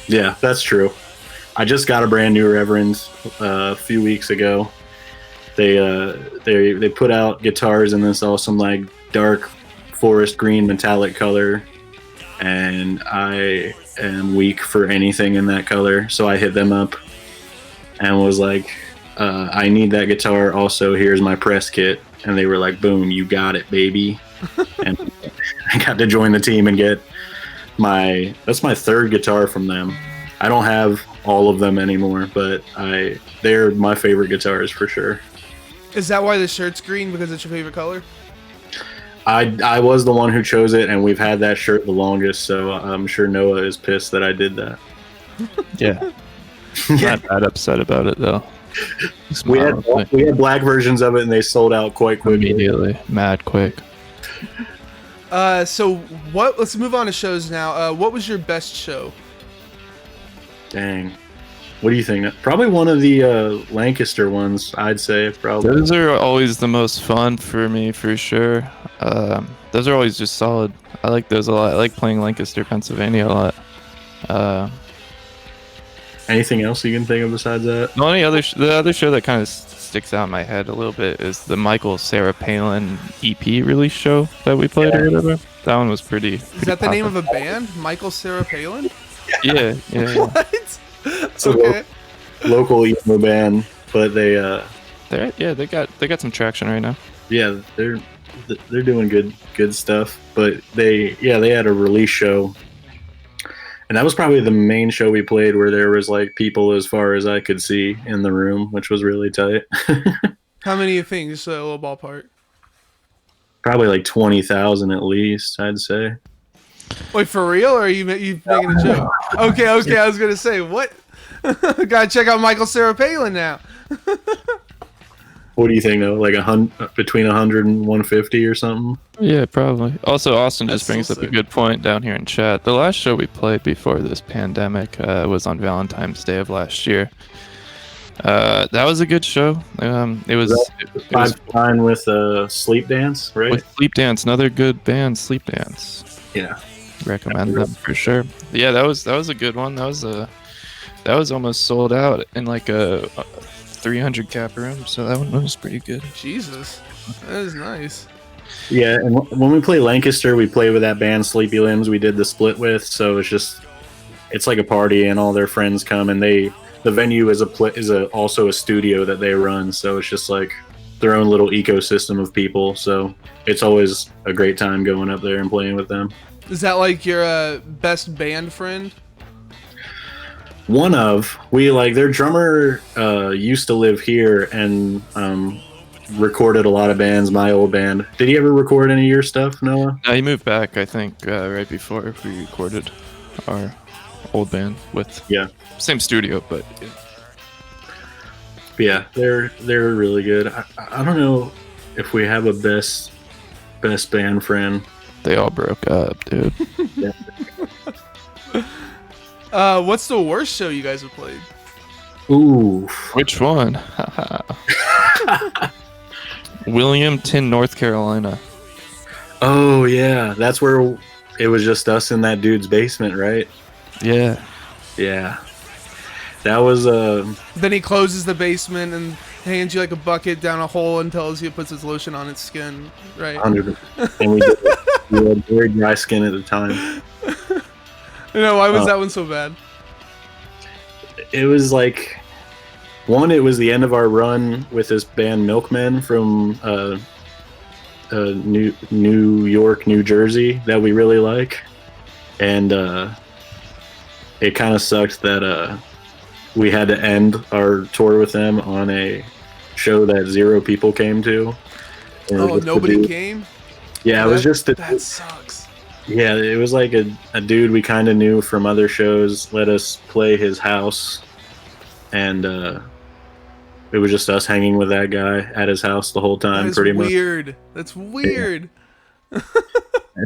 Yeah, that's true. I just got a brand new Reverend a few weeks ago. They put out guitars in this awesome like dark forest green metallic color, and I am weak for anything in that color, so I hit them up and was like, I need that guitar. Also, here's my press kit. And they were like, boom, you got it, baby. And I got to join the team and get that's my third guitar from them. I don't have all of them anymore, but they're my favorite guitars for sure. Is that why the shirt's green, because it's your favorite color? I was the one who chose it, and we've had that shirt the longest, so I'm sure Noah is pissed that I did that. Yeah. Not that upset about it though. We had black versions of it, and they sold out quite quickly. Immediately, mad quick. So let's move on to shows now. What was your best show? Dang. What do you think? Probably one of the Lancaster ones, I'd say. Probably. Those are always the most fun for me, for sure. Those are always just solid. I like those a lot. I like playing Lancaster, Pennsylvania a lot. Anything else you can think of besides that? The other show that kind of sticks out in my head a little bit is the Michael Sarah Palin EP release show that we played or whatever. That one was pretty. Is that the name of a band? Michael Sarah Palin? Yeah. What? It's okay. a local emo band, but they got some traction right now. Yeah, they're doing good stuff. But they had a release show. And that was probably the main show we played where there was like people as far as I could see in the room, which was really tight. How many things? Just a little ballpark. Probably like 20,000 at least, I'd say. Wait, for real? Or are you making a joke? Okay. I was gonna say what? Gotta check out Michael Sarah Palin now. What do you think though? Like between 100 and 150 or something? Yeah, probably. Also, Austin That's just brings so up a sick. good point down here in chat. The last show we played before this pandemic was on Valentine's Day of last year. That was a good show. It was 5-9 with Sleep Dance, right? with Sleep Dance, another good band, Sleep Dance. Yeah. Recommend them for sure. Yeah, that was a good one. That was almost sold out in like a 300 cap room, so that one was pretty good. Jesus, that is nice. Yeah, and when we play Lancaster, we play with that band Sleepy Limbs we did the split with, so it's like a party and all their friends come, and the venue is also a studio that they run, so it's just like their own little ecosystem of people, so it's always a great time going up there and playing with them. Is that like your best band friend? Their drummer used to live here and recorded a lot of bands, my old band. Did he ever record any of your stuff, Noah? No, he moved back, I think, right before we recorded our old band with same studio, but yeah, they're really good. I don't know if we have a best band friend. they all broke up, dude. What's the worst show you guys have played? Ooh, Which one? Williamton, North Carolina. oh yeah, that's where it was just us in that dude's basement, right? Yeah. Yeah, that was Then he closes the basement and hands you like a bucket down a hole and tells you it puts his lotion on its skin, right? 100%. And we had very dry skin at the time. Why was that one so bad? It was like it was the end of our run with this band Milkmen from New York, New Jersey that we really like, and it kind of sucked that we had to end our tour with them on a show that 0 people came to. Oh, nobody came? Yeah, it was just that sucks. Yeah, it was like a dude we kind of knew from other shows let us play his house, and it was just us hanging with that guy at his house the whole time, That's pretty much. weird. That's weird. And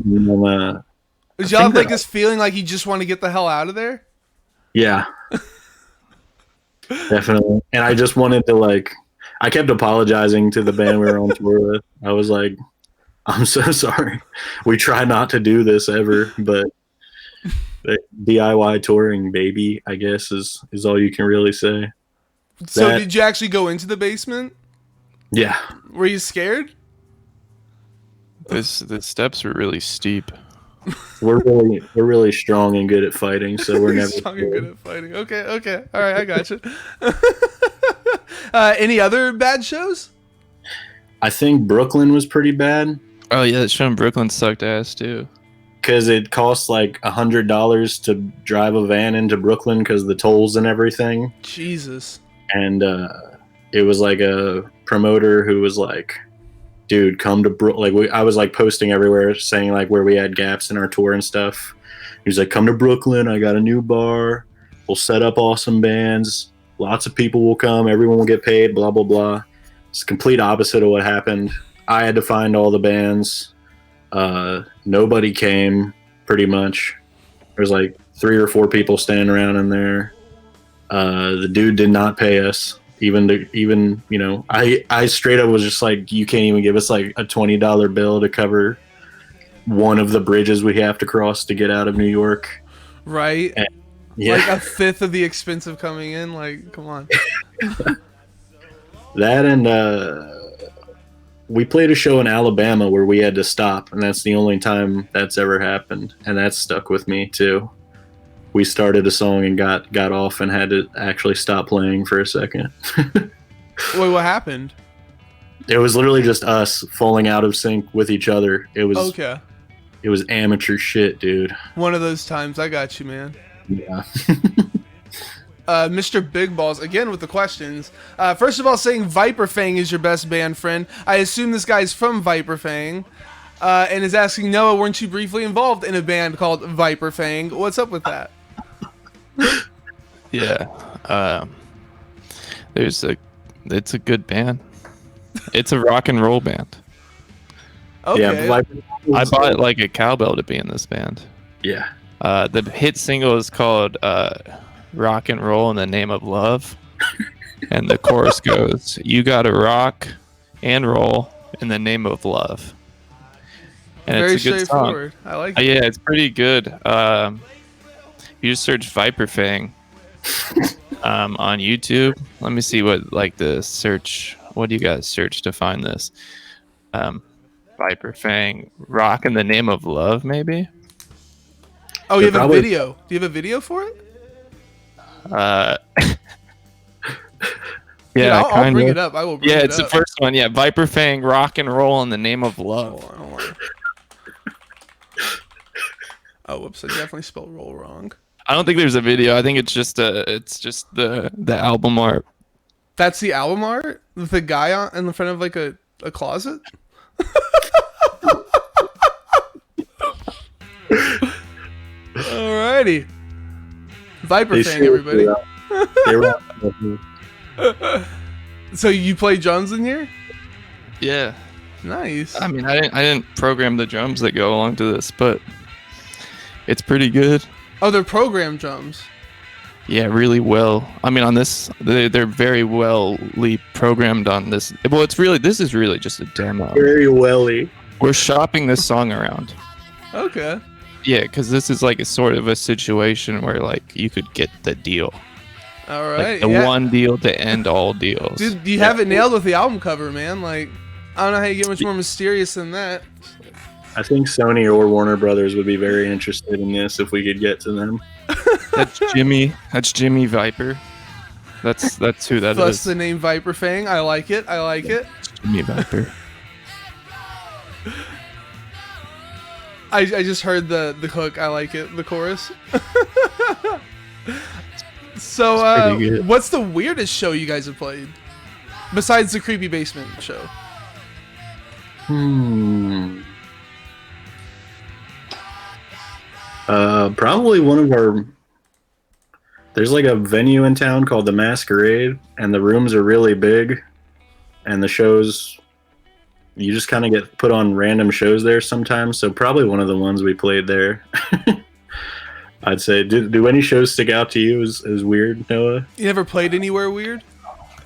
then, Did y'all have like this feeling like you just want to get the hell out of there? yeah, definitely. And I just wanted to I kept apologizing to the band we were on tour with. I was like, I'm so sorry. We try not to do this ever, but DIY touring, baby, I guess is all you can really say. So did you actually go into the basement? Yeah. Were you scared? The steps were really steep. We're really strong and good at fighting, so we're never strong and good at fighting. Okay. All right, I got you. Any other bad shows? I think Brooklyn was pretty bad. Oh yeah, that show in Brooklyn sucked ass too. Because it costs like $100 to drive a van into Brooklyn because of the tolls and everything. Jesus. And it was like a promoter who was like, dude, come to Brooklyn. I was like posting everywhere saying like where we had gaps in our tour and stuff. He was like, come to Brooklyn. I got a new bar. We'll set up awesome bands. Lots of people will come. Everyone will get paid, blah, blah, blah. It's the complete opposite of what happened. I had to find all the bands. Nobody came, pretty much. There's like 3 or 4 people standing around in there. The dude did not pay us. I straight up was just like, you can't even give us like a $20 bill to cover one of the bridges we have to cross to get out of New York. Right? And, yeah. Like a fifth of the expense of coming in. Like, come on. That and we played a show in Alabama where we had to stop, and that's the only time that's ever happened, and that stuck with me too. We started a song and got off and had to actually stop playing for a second. Wait, what happened? It was literally just us falling out of sync with each other. It was okay. It was amateur shit, dude. One of those times. I got you, man. Yeah. Mr. Big Balls, again with the questions. First of all, saying Viper Fang is your best band friend. I assume this guy's from Viper Fang. And is asking, Noah, weren't you briefly involved in a band called Viper Fang? What's up with that? Yeah. It's a good band. It's a rock and roll band. Okay. Yeah, I bought like a cowbell to be in this band. yeah. The hit single is called "Rock and Roll in the Name of Love," and the chorus goes, "You gotta rock and roll in the name of love." And Very it's a good song. straightforward. I like it. Yeah, it's pretty good. You just search Viper Fang on YouTube. Let me see what like the search. What do you guys search to find this? Viper Fang, "Rock in the Name of Love," maybe. Oh, you have probably- a video. Do you have a video for it? Dude, Yeah, I'll bring kinda. it up. I will bring Yeah, it it's up. the first one. Yeah, Viper Fang, "Rock and Roll in the Name of Love." Hold on. Oh, whoops! I definitely spelled roll wrong. I don't think there's a video. I think it's just the album art. That's the album art with the guy in the front of like a closet. Alrighty, Viper Fang, everybody. They were- So you play drums in here? Yeah. Nice. I mean, I didn't program the drums that go along to this, but it's pretty good. Oh, they're programmed drums. Yeah, really well. I mean, on this, they're very wellly programmed on this. Well, this is really just a demo. Very welly. We're shopping this song around. Okay. Yeah, because this is like a sort of a situation where like you could get the deal, All like right. the yeah. one deal to end all deals. Dude, you have it nailed with the album cover, man. Like, I don't know how you get much more mysterious than that. I think Sony or Warner Brothers would be very interested in this if we could get to them. That's Jimmy. That's Jimmy Viper. That's who that Plus is. the name Viper Fang. I like it. I like it. Jimmy Viper. I just heard the hook. I like it. The chorus. So, pretty good. what's the weirdest show you guys have played? Besides the Creepy Basement show. Probably one of our. There's like a venue in town called the Masquerade, and the rooms are really big, and the shows. You just kind of get put on random shows there sometimes. So probably one of the ones we played there. I'd say. Do any shows stick out to you as weird, Noah? You ever played anywhere weird?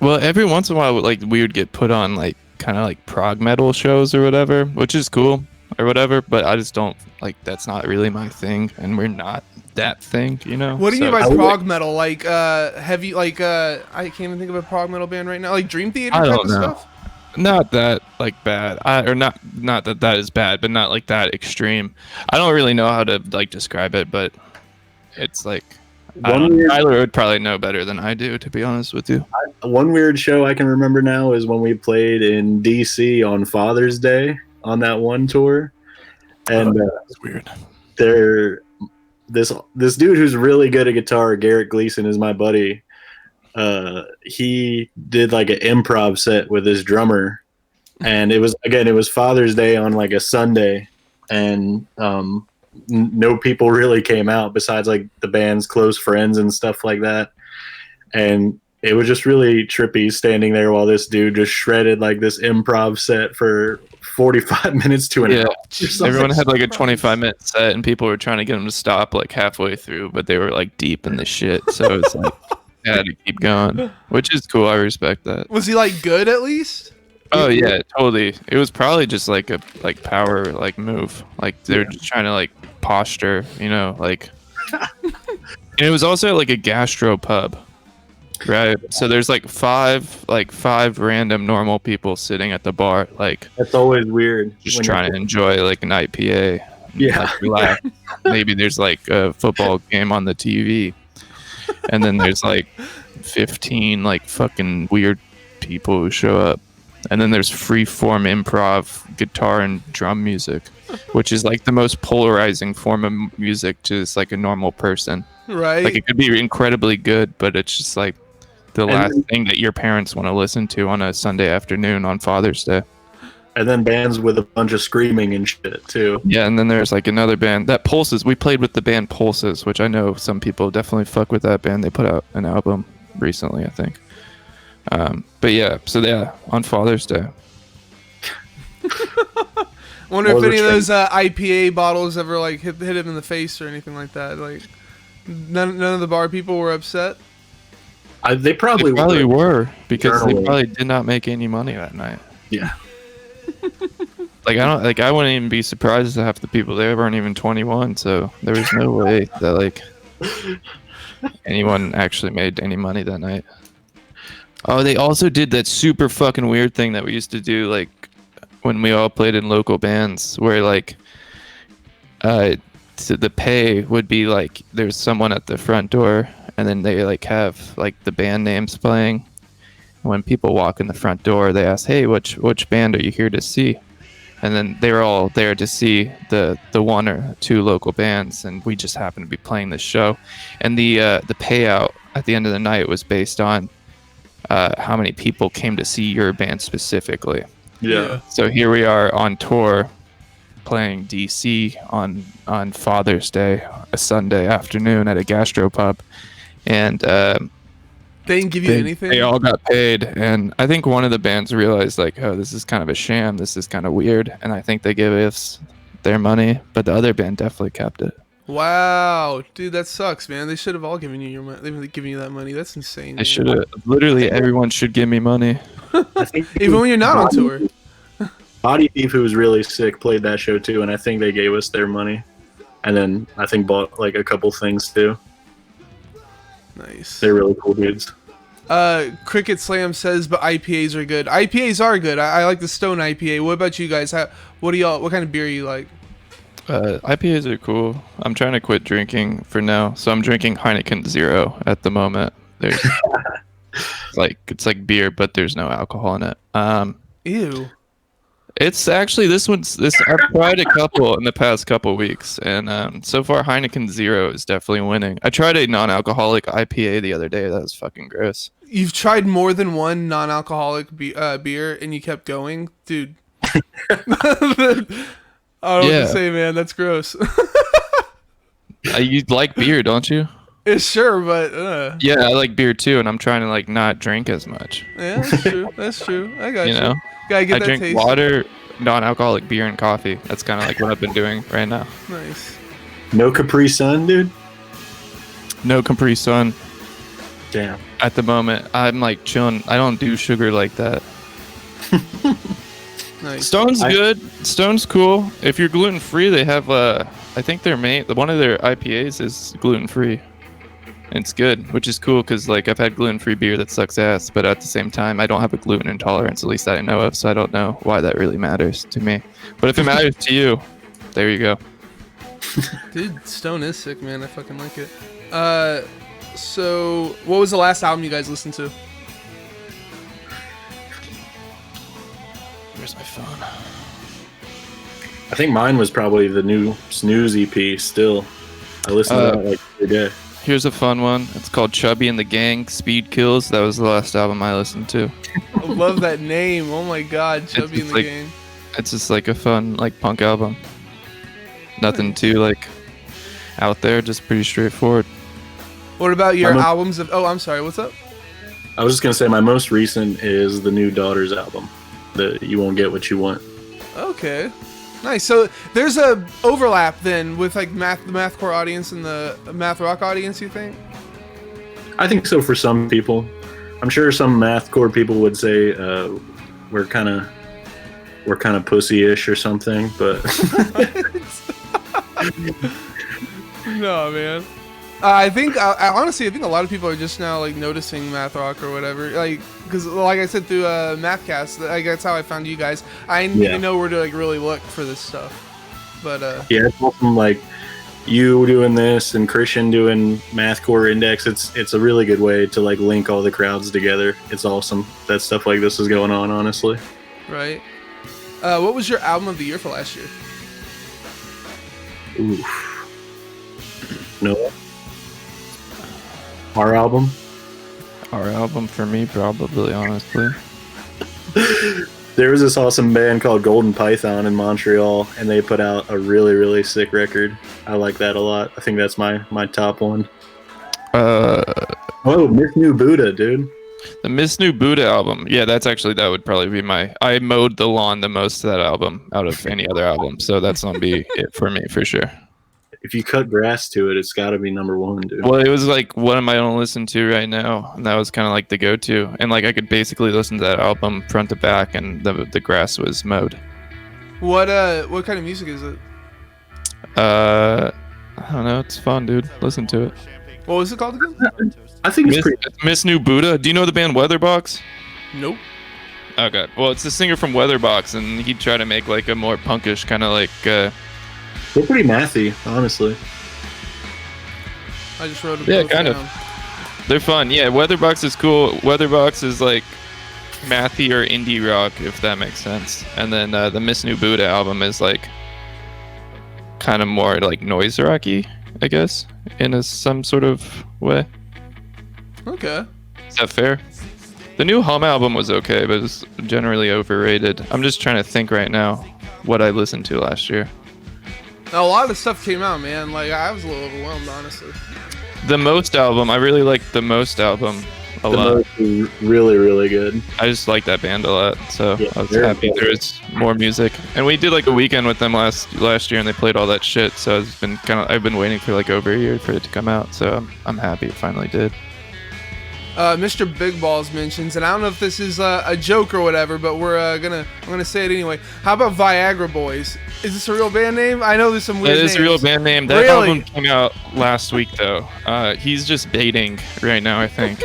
Well, every once in a while, like we would get put on like kind of like prog metal shows or whatever, which is cool or whatever. But I just don't like. That's not really my thing, and we're not that thing, you know. What do you mean by I would prog metal? Like heavy? Like I can't even think of a prog metal band right now. Like Dream Theater I type don't of know. stuff. Not that like bad, or not that is bad, but not like that extreme. I don't really know how to like describe it, but it's like I don't know. Tyler would probably know better than I do, to be honest with you. One weird show I can remember now is when we played in DC on Father's Day on that one tour, and It's weird. this dude who's really good at guitar, Garrett Gleason, is my buddy. He did like an improv set with his drummer, and it was Father's Day on like a Sunday, and no people really came out besides like the band's close friends and stuff like that, and it was just really trippy standing there while this dude just shredded like this improv set for 45 minutes to an Yeah. hour. or something. Everyone had like a 25-minute set, and people were trying to get him to stop like halfway through, but they were like deep in the shit, so it's like I had to keep going, which is cool. I respect that. Was he like good at least? Oh yeah, totally. It was probably just like a power like move. Like they're just trying to like posture, you know, like. And it was also like a gastro pub, right? So there's like five random normal people sitting at the bar, like That's always weird. just when trying to enjoy like an IPA. Yeah. Like, relax. Maybe there's like a football game on the TV, and then there's like 15 like fucking weird people who show up. And then there's free-form improv guitar and drum music, which is like the most polarizing form of music to just like a normal person. Right. Like it could be incredibly good, but it's just like the last thing that your parents want to listen to on a Sunday afternoon on Father's Day. And then bands with a bunch of screaming and shit too. Yeah, and then there's like another band that Pulses. We played with the band Pulses, which I know some people definitely fuck with that band. They put out an album recently, I think. But yeah, so yeah, on Father's Day. Wonder if was a any of trend. those IPA bottles ever like hit him in the face or anything like that. Like none of the bar people were upset. They probably were because they Journaling. probably did not make any money that night. Yeah. I wouldn't even be surprised if half the people there weren't even 21, so there was no way that like anyone actually made any money that night. Oh, they also did that super fucking weird thing that we used to do like when we all played in local bands where like so the pay would be like there's someone at the front door and then they like have like the band names playing. When people walk in the front door, they ask, "Hey, which band are you here to see?" And then they were all there to see the one or two local bands, and we just happened to be playing this show. And the payout at the end of the night was based on how many people came to see your band specifically. Yeah. So here we are on tour, playing DC on Father's Day, a Sunday afternoon at a gastropub, and They didn't give you anything. they all got paid, and I think one of the bands realized like, oh, this is kind of a sham. This is kind of weird, and I think they gave us their money, but the other band definitely kept it. Wow, dude, that sucks, man. They should have all given you your money. They've given you that money. That's insane. They should have. Literally, everyone should give me money. I think Even when you're not on tour. Body Thief, who was really sick, played that show too, and I think they gave us their money. And then I think bought like a couple things too. Nice. They're really cool dudes. Cricket Slam says, but IPAs are good. IPAs are good. I like the Stone IPA. What about you guys? What kind of beer you like? IPAs are cool. I'm trying to quit drinking for now, so I'm drinking Heineken Zero at the moment. There's it's like beer, but there's no alcohol in it. Ew. It's actually this. I've tried a couple in the past couple weeks, and so far Heineken Zero is definitely winning. I tried a non-alcoholic IPA the other day. That was fucking gross. You've tried more than one non-alcoholic beer, and you kept going, dude. I don't know what to say, man. That's gross. You like beer, don't you? Sure, but Yeah, I like beer too, and I'm trying to like not drink as much. yeah, that's true. That's true. I got you. You know, Gotta get I that drink taste. water, non-alcoholic beer, and coffee. That's kind of like what I've been doing right now. Nice. No Capri Sun, dude. No Capri Sun Damn. at the moment. I'm like chilling. I don't do sugar like that. Nice. Stone's good. Stone's cool. If you're gluten free, they have I think one of their IPAs is gluten free. It's good, which is cool because like I've had gluten free beer that sucks ass, but at the same time I don't have a gluten intolerance, at least that I know of, so I don't know why that really matters to me. But if it matters to you, there you go. Dude, Stone is sick, man. I fucking like it. So what was the last album you guys listened to? Where's my phone? I think mine was probably the new Snooze EP still. I listen to that like every day. Here's a fun one. It's called Chubby and the Gang, Speed Kills. That was the last album I listened to. I love that name. Oh my god, Chubby in the like- Game. It's just like a fun like punk album. Nothing too like out there, just pretty straightforward. What about your I'm a- albums of? Oh, I'm sorry. What's up? I was just gonna say my most recent is the new Daughters album. The You Won't Get What You Want. Okay, nice. So there's a overlap then with like the mathcore audience and the math rock audience. You think? I think so for some people. I'm sure some mathcore people would say we're kind of pussy-ish or something, but No, man. I think honestly, I think a lot of people are just now like noticing math rock or whatever. Like, because like I said through Mathcast, like that's how I found you guys. I didn't even know where to like really look for this stuff. But yeah, it's awesome. Like you doing this and Christian doing Mathcore Index. It's a really good way to like link all the crowds together. It's awesome that stuff like this is going on. Honestly, right. What was your album of the year for last year? Oof. No. Our album. Our album for me, probably, honestly. There was this awesome band called Golden Python in Montreal, and they put out a really, really sick record. I like that a lot. I think that's my top one. Oh, Miss New Buddha, dude. The Miss New Buddha album. Yeah, that would probably be I mowed the lawn the most to that album out of any other album. So that's gonna be it for me for sure. If you cut grass to it, it's got to be number one, dude. Well, it was like, what am I gonna listen to right now? And that was kind of like the go-to. And like I could basically listen to that album front to back, and the grass was mowed. What kind of music is it? I don't know. It's fun, dude. Listen to it. What was it called again? I think it's pretty. Miss New Buddha. Do you know the band Weatherbox? Nope. Okay. Well, it's the singer from Weatherbox, and he tried to make like a more punkish kind of like. They're pretty mathy, honestly. I just wrote it. Yeah, kind of. They're fun. Yeah, Weatherbox is cool. Weatherbox is like mathy or indie rock, if that makes sense. And then the Miss New Buddha album is like kind of more like noise rocky, I guess, in some sort of way. Okay. Is that fair? The new Hum album was okay, but it's generally overrated. I'm just trying to think right now what I listened to last year. A lot of stuff came out, man. Like, I was a little overwhelmed, honestly. The Most album, I really liked the Most album a lot. The Most is really, really good. I just like that band a lot, so Yeah, I was they're happy there was more music. And we did like a weekend with them last year, and they played all that shit. So I've been waiting for like over a year for it to come out. So I'm happy it finally did. Mr. Big Balls mentions, and I don't know if this is a joke or whatever, but I'm gonna say it anyway. How about Viagra Boys? Is this a real band name? I know there's some weird names. It is a real band name. That Really? album came out last week, though. He's just baiting right now, I think.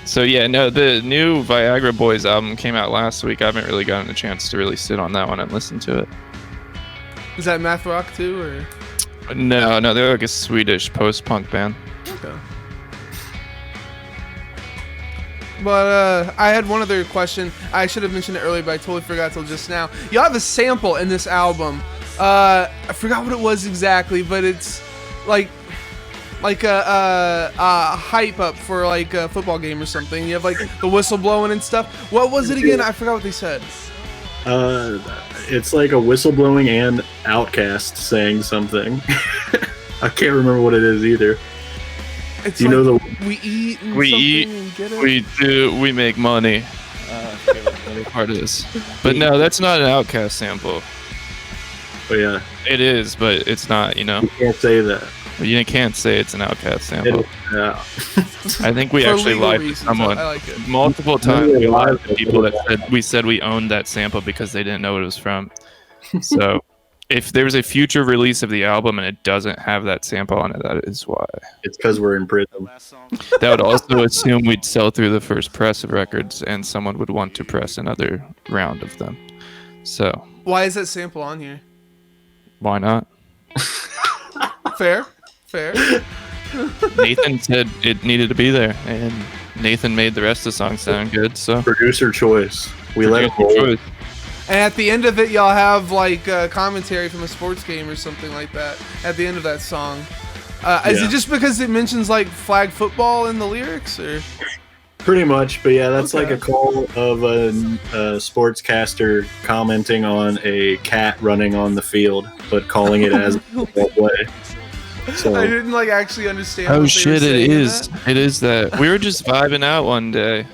So yeah, no, the new Viagra Boys album came out last week. I haven't really gotten a chance to really sit on that one and listen to it. Is that math rock too, or? No, they're like a Swedish post-punk band. Okay. But I had one other question. I should have mentioned it earlier, but I totally forgot till just now. You have a sample in this album. I forgot what it was exactly, but it's like a hype up for like a football game or something. You have like the whistle blowing and stuff. What was it again? I forgot what they said. It's like a whistleblowing and Outcast saying something. I can't remember what it is either. It's You like, know the we eat. And We something eat, and get it? we do, we make money. I forget what the other part is. But no, that's not an Outkast sample. Oh yeah, It is, but it's not, you know. you can't say that. You can't say it's an Outkast sample. Yeah. I think we For actually legal lied to reasons, someone. I like it. Multiple times Really we lied lied to to people that people. said we owned that sample because they didn't know what it was from. So if there's a future release of the album and it doesn't have that sample on it, that is why. It's because we're in prison. That would also assume we'd sell through the first press of records and someone would want to press another round of them. So Why is that sample on here? why not? Fair. Nathan said it needed to be there, and Nathan made the rest of the song sound good. So Producer choice. We let it roll. Choice. And at the end of it, y'all have like commentary from a sports game or something like that. At the end of that song, is Yeah. it just because it mentions like flag football in the lyrics, or? Pretty much, but yeah, that's like Okay. a call of a sportscaster commenting on a cat running on the field, but calling it as a football play. I So didn't like actually understand. Oh what they were shit! It saying in is. that. It is that. We were just vibing out one day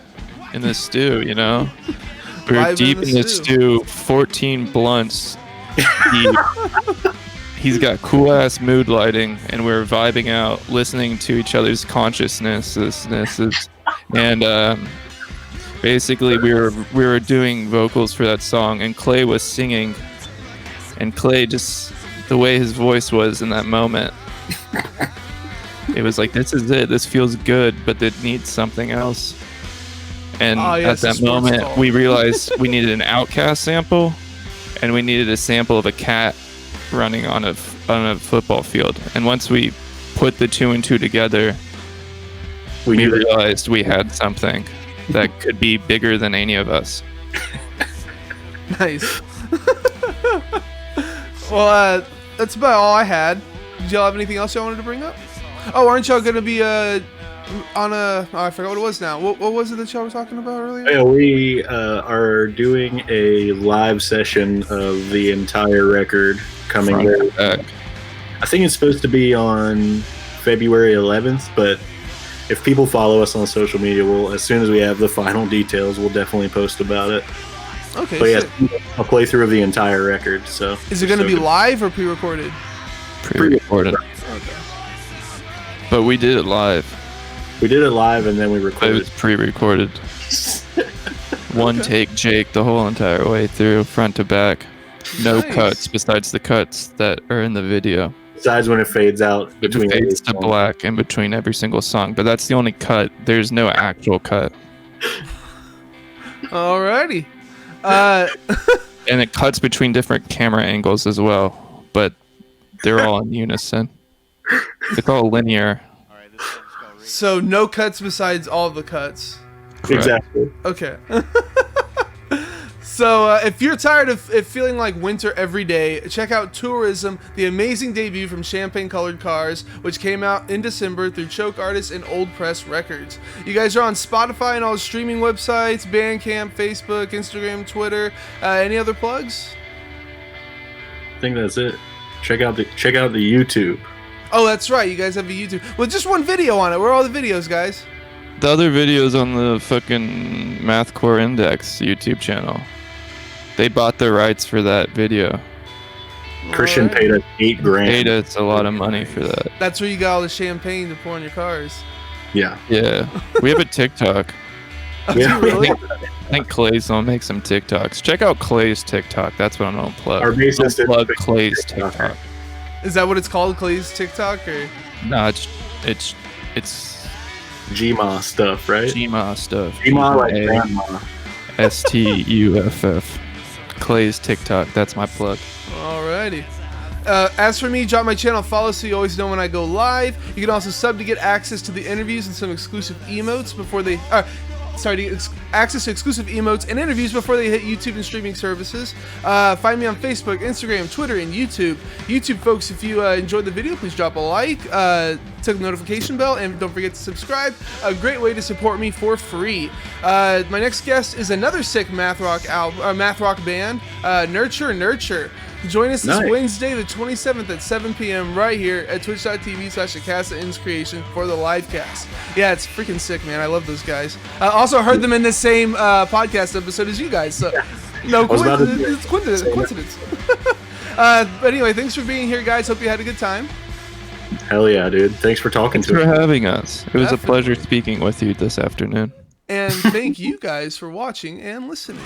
in the stew. You know, we were Vibing deep in in the the stew. stew. 14 blunts deep. He's got cool ass mood lighting, and we were vibing out, listening to each other's consciousnesses, and basically we were doing vocals for that song, and Clay was singing, and Clay just the way his voice was in that moment. It was like, this is it. This feels good, but it needs something else. And Oh, yeah, at it's a that sports moment, call. we realized we needed an Outkast sample, and we needed a sample of a cat running on a football field. And once we put the two and two together, we we knew that. realized we had something that could be bigger than any of us. Nice. Well, that's about all I had. Did y'all have anything else y'all wanted to bring up? Oh, aren't y'all gonna be on a? Oh, I forgot what it was now. What was it that y'all were talking about earlier? Yeah, we are doing a live session of the entire record coming Front there. to back. I think it's supposed to be on February 11th, but if people follow us on social media, we'll, as soon as we have the final details, we'll definitely post about it. Okay. But yeah, Sick. a playthrough of the entire record. So Is it going to be live or pre-recorded? Pre-recorded. Okay. But we did it live. We did it live and then we It recorded. was pre-recorded. One take Jake the whole entire way through, front to back. No Nice. cuts besides the cuts that are in the video. Besides when it fades out It between fades to every song. black in between every single song, but that's the only cut. There's no actual cut. Alrighty. And it cuts between different camera angles as well, but they're all in unison. It's all linear. So no cuts besides all the cuts. Correct. Exactly. Okay. So if you're tired of it feeling like winter every day, check out Tourism, the amazing debut from Champagne Colored Cars, which came out in December through Choke Artists and Old Press Records. You guys are on Spotify and all streaming websites, Bandcamp, Facebook, Instagram, Twitter. Any other plugs? I think that's it. Check out the YouTube. Oh, that's right. You guys have a YouTube. Well, just one video on it. Where are all the videos, guys? The other videos on the fucking Mathcore Index YouTube channel. They bought the rights for that video. Christian Alright. paid us $8,000. Paid us a lot of money for that. That's where you got all the champagne to pour on your cars. Yeah. Yeah. We have a TikTok. Yeah. Really? I think Clay's gonna make some TikToks. Check out Clay's TikTok. That's what I'm gonna plug. Our bassist I'll is plug Clay's TikToker. TikTok. Is that what it's called, Clay's TikTok? Or No, it's Gma stuff, right? Gma stuff. Gma like grandma. Stuff. Clay's TikTok. That's my plug. Alrighty. As for me, drop my channel, follow so you always know when I go live. You can also sub to get access to the interviews and some exclusive emotes before they. Access to exclusive emotes and interviews before they hit YouTube and streaming services. Find me on Facebook, Instagram, Twitter, and YouTube. YouTube folks, if you enjoyed the video, please drop a like, click the notification bell, and don't forget to subscribe. A great way to support me for free. My next guest is another sick math rock band, Nurture. Join us this Nice. Wednesday, the 27th at 7 p.m. right here at twitch.tv/thecastofInspiration for the live cast. Yeah, it's freaking sick, man. I love those guys. Also heard them in the same podcast episode as you guys. So, no was about to coincidence. say- It's coincidence. But anyway, thanks for being here, guys. Hope you had a good time. Hell yeah, dude. Thanks for talking Thanks to for us. having us. It was a Definitely. pleasure speaking with you this afternoon. And thank you guys for watching and listening.